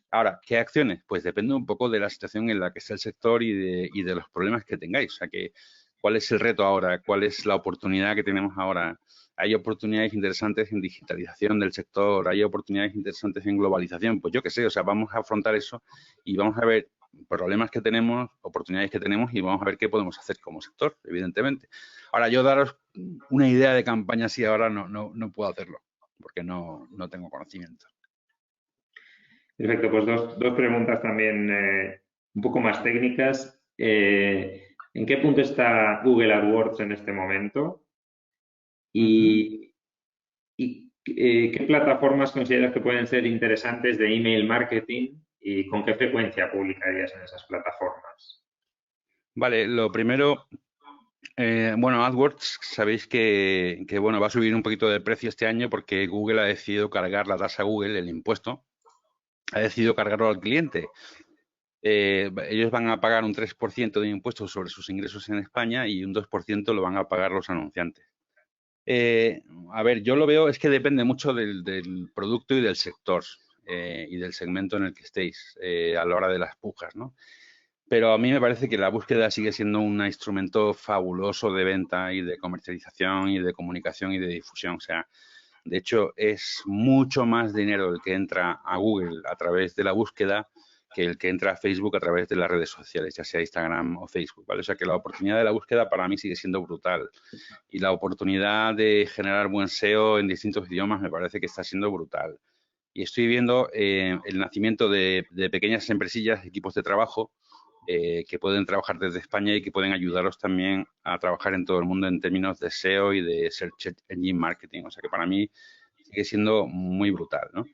Ahora, ¿qué acciones? Pues depende un poco de la situación en la que está el sector y de los problemas que tengáis. O sea, que, ¿cuál es el reto ahora? ¿Cuál es la oportunidad que tenemos ahora? Hay oportunidades interesantes en digitalización del sector, hay oportunidades interesantes en globalización, pues yo qué sé, o sea, vamos a afrontar eso y vamos a ver problemas que tenemos, oportunidades que tenemos y vamos a ver qué podemos hacer como sector, evidentemente. Ahora, yo daros una idea de campaña así ahora no puedo hacerlo, porque no tengo conocimiento. Perfecto, pues dos preguntas también un poco más técnicas. ¿En qué punto está Google AdWords en este momento? ¿Y qué plataformas consideras que pueden ser interesantes de email marketing y con qué frecuencia publicarías en esas plataformas? Vale, lo primero, bueno, AdWords, sabéis que bueno, va a subir un poquito de precio este año porque Google ha decidido cargar la tasa Google, el impuesto, ha decidido cargarlo al cliente. Ellos van a pagar un 3% de impuestos sobre sus ingresos en España y un 2% lo van a pagar los anunciantes. A ver, yo lo veo, es que depende mucho del producto y del sector y del segmento en el que estéis a la hora de las pujas, ¿no? Pero a mí me parece que la búsqueda sigue siendo un instrumento fabuloso de venta y de comercialización y de comunicación y de difusión. O sea, de hecho, es mucho más dinero el que entra a Google a través de la búsqueda que el que entra a Facebook a través de las redes sociales, ya sea Instagram o Facebook, ¿vale? O sea, que la oportunidad de la búsqueda para mí sigue siendo brutal. Y la oportunidad de generar buen SEO en distintos idiomas me parece que está siendo brutal. Y estoy viendo el nacimiento de pequeñas empresillas, equipos de trabajo, que pueden trabajar desde España y que pueden ayudaros también a trabajar en todo el mundo en términos de SEO y de Search Engine Marketing. O sea que para mí sigue siendo muy brutal, ¿no?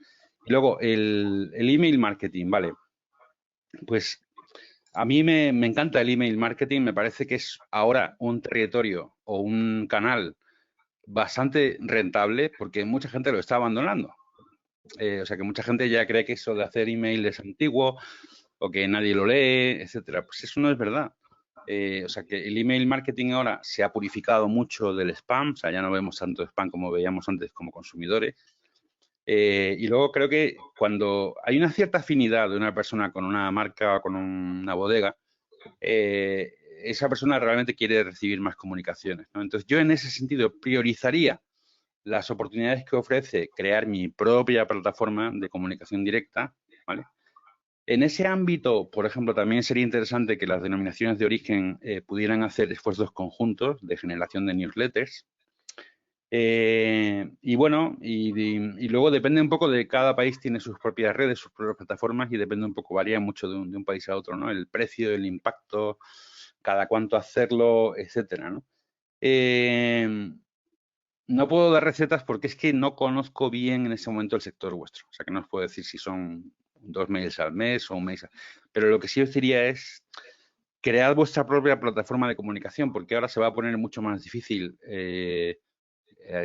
Y luego el email marketing, vale. Pues A mí me encanta el email marketing, me parece que es ahora un territorio o un canal bastante rentable porque mucha gente lo está abandonando. O sea que mucha gente ya cree que eso de hacer email es antiguo o que nadie lo lee, etcétera. Pues eso no es verdad. O sea que el email marketing ahora se ha purificado mucho del spam, o sea, ya no vemos tanto spam como veíamos antes como consumidores. Y luego creo que cuando hay una cierta afinidad de una persona con una marca o con una bodega, eh, esa persona realmente quiere recibir más comunicaciones, ¿no? Entonces yo en ese sentido priorizaría las oportunidades que ofrece crear mi propia plataforma de comunicación directa, ¿vale? En ese ámbito, por ejemplo, también sería interesante que las denominaciones de origen pudieran hacer esfuerzos conjuntos de generación de newsletters. Y bueno, y luego depende un poco de cada país, tiene sus propias redes, sus propias plataformas y depende un poco, varía mucho de un país a otro, ¿no? El precio, el impacto, cada cuánto hacerlo, etcétera, ¿no? No puedo dar recetas porque es que no conozco bien en ese momento el sector vuestro. O sea, que no os puedo decir si son 2 mails al mes o un mes. Pero lo que sí os diría es crear vuestra propia plataforma de comunicación, porque ahora se va a poner mucho más difícil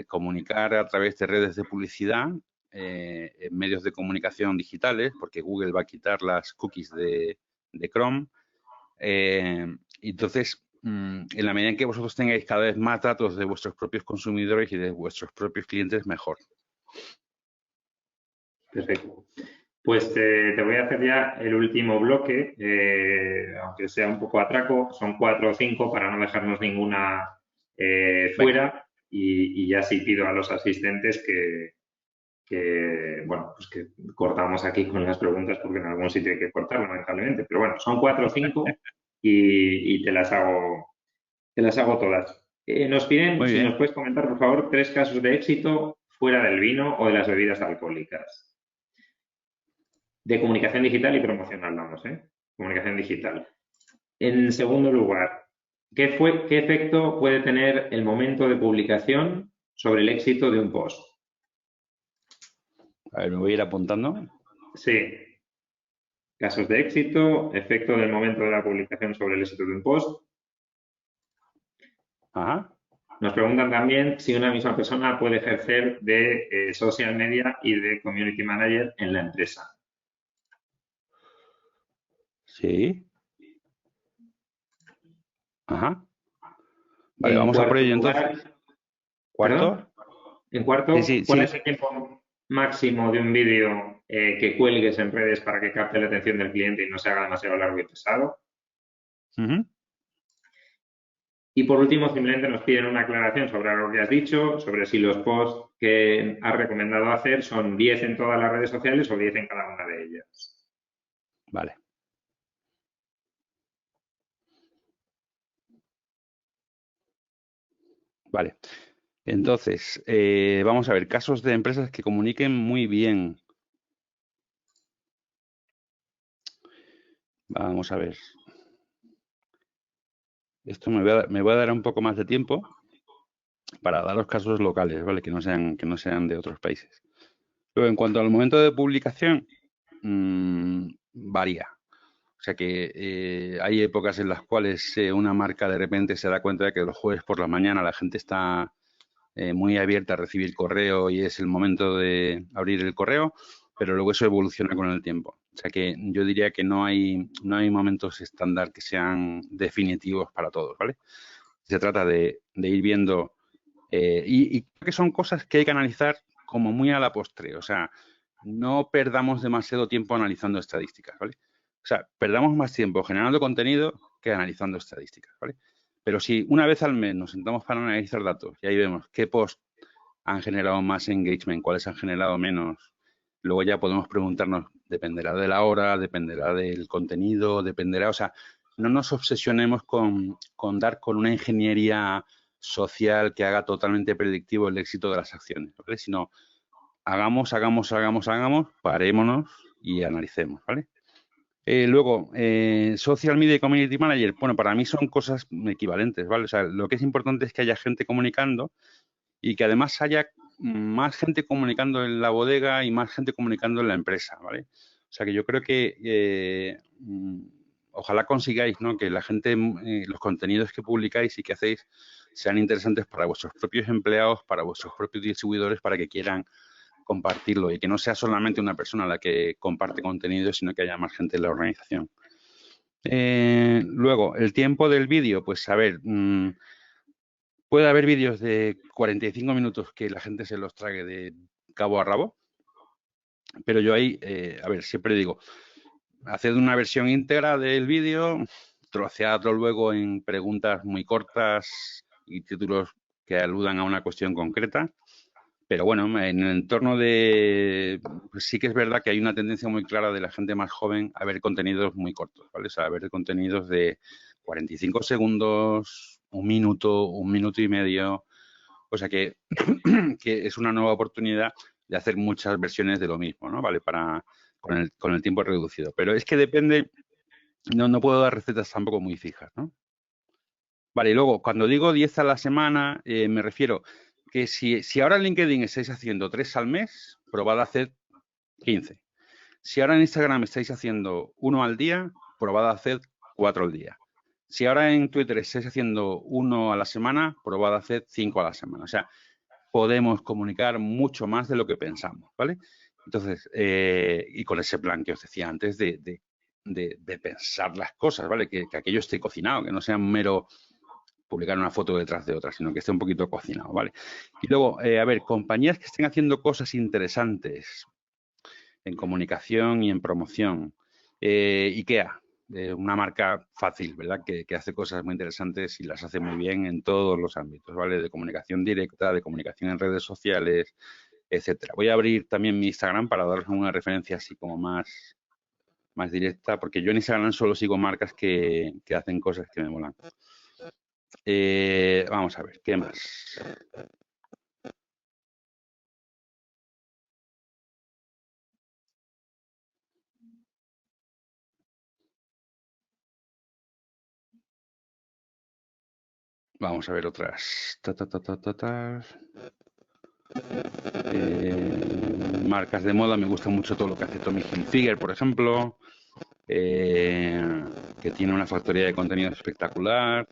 comunicar a través de redes de publicidad, en medios de comunicación digitales, porque Google va a quitar las cookies de Chrome. Entonces, en la medida en que vosotros tengáis cada vez más datos de vuestros propios consumidores y de vuestros propios clientes, mejor. Perfecto. Pues te voy a hacer ya el último bloque, aunque sea un poco atraco, son 4 o 5 para no dejarnos ninguna fuera y ya sí pido a los asistentes bueno, pues que cortamos aquí con las preguntas porque en algún sitio hay que cortar, lamentablemente. Pero bueno, son 4 o 5 y te las hago todas. Nos piden, Muy si nos bien. puedes comentar, por favor, 3 casos de éxito fuera del vino o de las bebidas alcohólicas. De comunicación digital y promocional, vamos, ¿eh? Comunicación digital. En segundo lugar, ¿qué efecto puede tener el momento de publicación sobre el éxito de un post? A ver, me voy a ir apuntando. Sí. Casos de éxito, efecto del momento de la publicación sobre el éxito de un post. Ajá. Nos preguntan también si una misma persona puede ejercer de social media y de community manager en la empresa. Sí. Ajá. Vale, En vamos a por cuarto ello entonces. lugar, ¿perdón? ¿Cuarto? En cuarto, Sí, sí, ¿cuál sí. es el tiempo máximo de un vídeo que cuelgues en redes para que capte la atención del cliente y no se haga demasiado largo y pesado? Ujú. Y por último, simplemente nos piden una aclaración sobre algo que has dicho, sobre si los posts que has recomendado hacer son 10 en todas las redes sociales o 10 en cada una de ellas. Vale. Vale. Entonces, vamos a ver, casos de empresas que comuniquen muy bien. Vamos a ver. Esto me voy a dar un poco más de tiempo para dar los casos locales, ¿vale? Que no sean de otros países. Luego, en cuanto al momento de publicación, varía. O sea que hay épocas en las cuales una marca de repente se da cuenta de que los jueves por la mañana la gente está muy abierta a recibir correo y es el momento de abrir el correo, pero luego eso evoluciona con el tiempo. O sea que yo diría que no hay momentos estándar que sean definitivos para todos, ¿vale? Se trata de ir viendo y creo que son cosas que hay que analizar como muy a la postre. O sea, no perdamos demasiado tiempo analizando estadísticas, ¿vale? O sea, perdamos más tiempo generando contenido que analizando estadísticas, ¿vale? Pero si una vez al mes nos sentamos para analizar datos y ahí vemos qué posts han generado más engagement, cuáles han generado menos, luego ya podemos preguntarnos, dependerá de la hora, dependerá del contenido, dependerá, o sea, no nos obsesionemos con dar con una ingeniería social que haga totalmente predictivo el éxito de las acciones, ¿vale? Sino hagamos, parémonos y analicemos, ¿vale? Luego, Social Media y Community Manager, bueno, para mí son cosas equivalentes, ¿vale? O sea, lo que es importante es que haya gente comunicando y que además haya más gente comunicando en la bodega y más gente comunicando en la empresa, ¿vale? O sea, que yo creo que ojalá consigáis, ¿no?, que la gente, los contenidos que publicáis y que hacéis sean interesantes para vuestros propios empleados, para vuestros propios distribuidores, para que quieran compartirlo y que no sea solamente una persona la que comparte contenido, sino que haya más gente en la organización. Luego, el tiempo del vídeo, pues a ver, puede haber vídeos de 45 minutos que la gente se los trague de cabo a rabo, pero yo ahí, a ver, siempre digo, haced una versión íntegra del vídeo, troceadlo luego en preguntas muy cortas y títulos que aludan a una cuestión concreta. Pero bueno, en el entorno de... Pues sí que es verdad que hay una tendencia muy clara de la gente más joven a ver contenidos muy cortos, ¿vale? O sea, a ver contenidos de 45 segundos, un minuto y medio. O sea que, que es una nueva oportunidad de hacer muchas versiones de lo mismo, ¿no? ¿Vale? Con el tiempo reducido. Pero es que depende... No puedo dar recetas tampoco muy fijas, ¿no? Vale, y luego, cuando digo 10 a la semana, me refiero que si ahora en LinkedIn estáis haciendo 3 al mes, probad a hacer 15. Si ahora en Instagram estáis haciendo 1 al día, probad a hacer 4 al día. Si ahora en Twitter estáis haciendo 1 a la semana, probad a hacer 5 a la semana. O sea, podemos comunicar mucho más de lo que pensamos, ¿vale? Entonces, y con ese plan que os decía antes de pensar las cosas, ¿vale? Que aquello esté cocinado, que no sea un mero publicar una foto detrás de otra, sino que esté un poquito cocinado, ¿vale? Y luego, a ver, compañías que estén haciendo cosas interesantes en comunicación y en promoción. IKEA, una marca fácil, ¿verdad? Que hace cosas muy interesantes y las hace muy bien en todos los ámbitos, ¿vale? De comunicación directa, de comunicación en redes sociales, etcétera. Voy a abrir también mi Instagram para daros una referencia así como más directa, porque yo en Instagram solo sigo marcas que hacen cosas que me molan. Vamos a ver, ¿qué más? Vamos a ver otras. Marcas de moda, me gusta mucho todo lo que hace Tommy Hilfiger, por ejemplo, que tiene una factoría de contenido espectacular.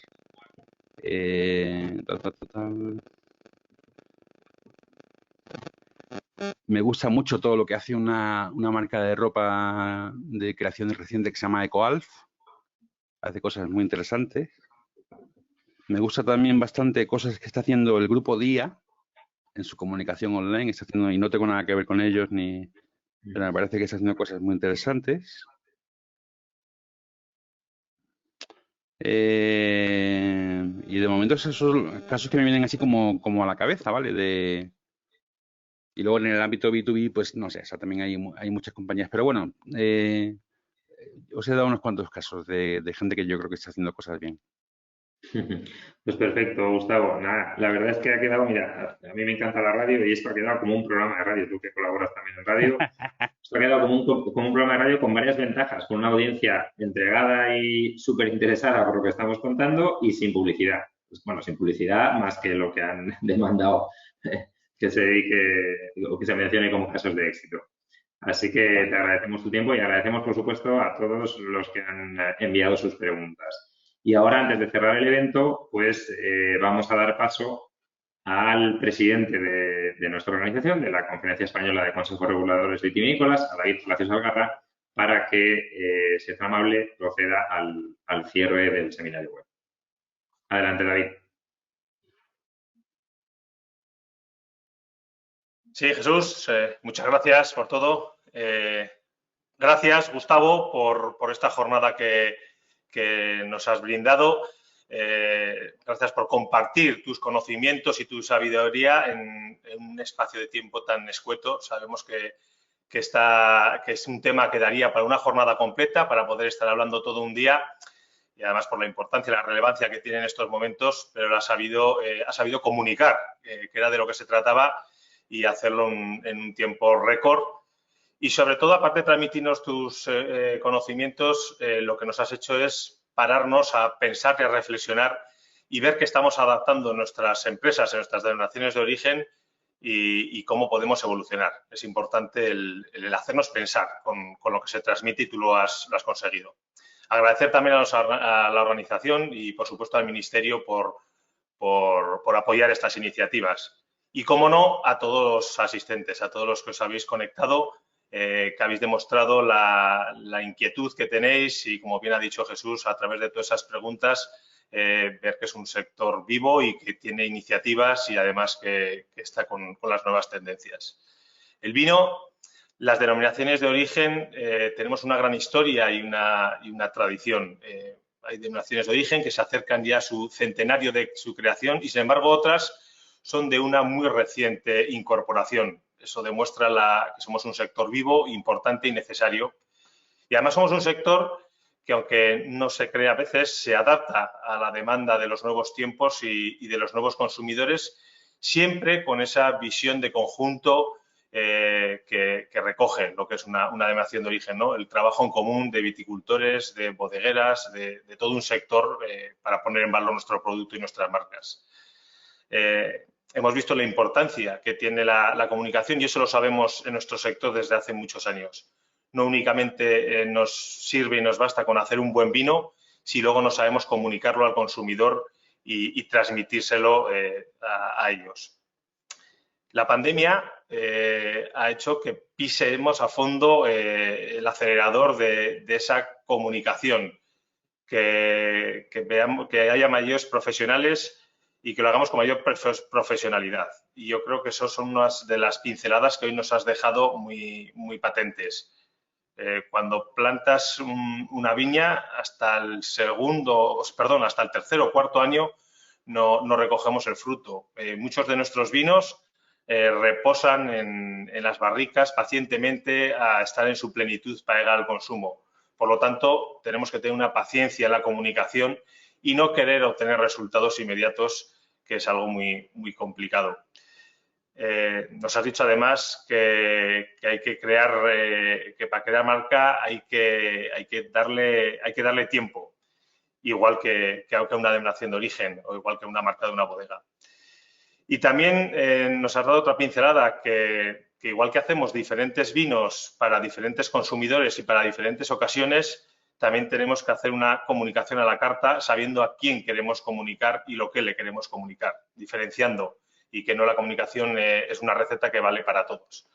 Me gusta mucho todo lo que hace una marca de ropa de creación reciente que se llama EcoAlf. Hace cosas muy interesantes. Me gusta también bastante cosas que está haciendo el grupo Día en su comunicación online. Está haciendo, y no tengo nada que ver con ellos, pero me parece que está haciendo cosas muy interesantes. Y de momento esos son casos que me vienen así como a la cabeza, ¿vale? Y luego en el ámbito B2B, pues no sé, o sea, también hay muchas compañías. Pero bueno, os he dado unos cuantos casos de gente que yo creo que está haciendo cosas bien. Pues perfecto, Gustavo. Nada, la verdad es que ha quedado, mira, a mí me encanta la radio y esto ha quedado como un programa de radio. Tú que colaboras también en radio, esto ha quedado como un programa de radio con varias ventajas, con una audiencia entregada y súper interesada por lo que estamos contando y sin publicidad. Pues, bueno, sin publicidad más que lo que han demandado que se dedique o que se mencione como casos de éxito. Así que te agradecemos tu tiempo y agradecemos, por supuesto, a todos los que han enviado sus preguntas. Y ahora, antes de cerrar el evento, pues vamos a dar paso al presidente de nuestra organización, de la Conferencia Española de Consejos Reguladores Vitivinícolas, a David Palacios Algarra, para que, si es amable, proceda al cierre del seminario web. Adelante, David. Sí, Jesús, muchas gracias por todo. Gracias, Gustavo, por esta jornada que nos has brindado. Gracias por compartir tus conocimientos y tu sabiduría en un espacio de tiempo tan escueto. Sabemos que es un tema que daría para una jornada completa, para poder estar hablando todo un día, y además por la importancia y la relevancia que tiene en estos momentos, pero ha sabido comunicar, que era de lo que se trataba, y hacerlo en un tiempo récord. Y sobre todo, aparte de transmitirnos tus conocimientos, lo que nos has hecho es pararnos a pensar y a reflexionar y ver que estamos adaptando nuestras empresas, en nuestras denominaciones de origen y cómo podemos evolucionar. Es importante el hacernos pensar con lo que se transmite y tú lo has conseguido. Agradecer también a la organización y, por supuesto, al Ministerio por apoyar estas iniciativas. Y, cómo no, a todos los asistentes, a todos los que os habéis conectado, que habéis demostrado la inquietud que tenéis y, como bien ha dicho Jesús, a través de todas esas preguntas, ver que es un sector vivo y que tiene iniciativas y, además, que está con las nuevas tendencias. El vino, las denominaciones de origen, tenemos una gran historia y una tradición. Hay denominaciones de origen que se acercan ya a su centenario de su creación y, sin embargo, otras son de una muy reciente incorporación. Eso demuestra que somos un sector vivo, importante y necesario. Y, además, somos un sector que, aunque no se cree a veces, se adapta a la demanda de los nuevos tiempos y de los nuevos consumidores, siempre con esa visión de conjunto que recoge lo que es una denominación de origen, ¿no? El trabajo en común de viticultores, de bodegueras, de todo un sector para poner en valor nuestro producto y nuestras marcas. Hemos visto la importancia que tiene la comunicación y eso lo sabemos en nuestro sector desde hace muchos años. No únicamente nos sirve y nos basta con hacer un buen vino, si luego no sabemos comunicarlo al consumidor y transmitírselo a ellos. La pandemia ha hecho que pisemos a fondo el acelerador de esa comunicación, que veamos que haya mayores profesionales y que lo hagamos con mayor profesionalidad. Y yo creo que esas son unas de las pinceladas que hoy nos has dejado muy patentes. Cuando plantas una viña, hasta el tercer o cuarto año no recogemos el fruto. Muchos de nuestros vinos reposan en las barricas pacientemente a estar en su plenitud para llegar al consumo. Por lo tanto, tenemos que tener una paciencia en la comunicación y no querer obtener resultados inmediatos, que es algo muy complicado. Nos has dicho, además, que hay que que para crear marca hay que darle tiempo, igual que a una denominación de origen o igual que a una marca de una bodega. Y también nos has dado otra pincelada, que igual que hacemos diferentes vinos para diferentes consumidores y para diferentes ocasiones, también tenemos que hacer una comunicación a la carta, sabiendo a quién queremos comunicar y lo que le queremos comunicar, diferenciando, y que no la comunicación es una receta que vale para todos.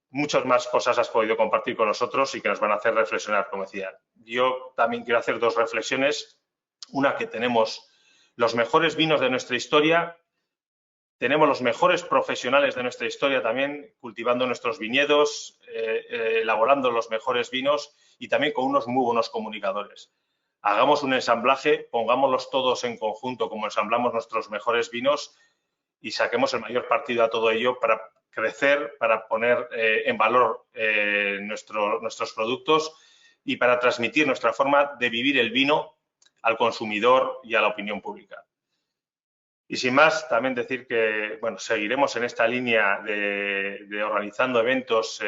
Muchas más cosas has podido compartir con nosotros y que nos van a hacer reflexionar, como decía. Yo también quiero hacer dos reflexiones. Una, que tenemos los mejores vinos de nuestra historia. Tenemos los mejores profesionales de nuestra historia también, cultivando nuestros viñedos, elaborando los mejores vinos y también con unos muy buenos comunicadores. Hagamos un ensamblaje, pongámoslos todos en conjunto como ensamblamos nuestros mejores vinos y saquemos el mayor partido a todo ello para crecer, para poner en valor nuestros productos y para transmitir nuestra forma de vivir el vino al consumidor y a la opinión pública. Y sin más, también decir que seguiremos en esta línea de organizando eventos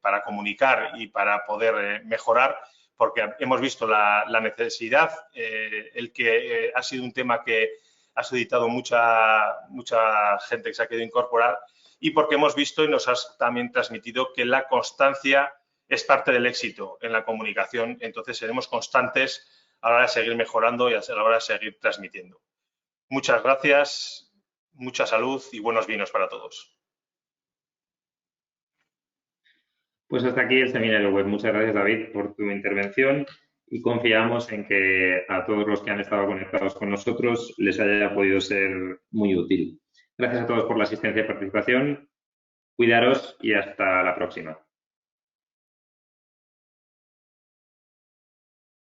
para comunicar y para poder mejorar, porque hemos visto la necesidad, el que ha sido un tema que ha suscitado mucha gente que se ha querido incorporar y porque hemos visto y nos has también transmitido que la constancia es parte del éxito en la comunicación. Entonces, seremos constantes a la hora de seguir mejorando y a la hora de seguir transmitiendo. Muchas gracias, mucha salud y buenos vinos para todos. Pues hasta aquí el seminario web. Muchas gracias, David, por tu intervención y confiamos en que a todos los que han estado conectados con nosotros les haya podido ser muy útil. Gracias a todos por la asistencia y participación. Cuidaros y hasta la próxima.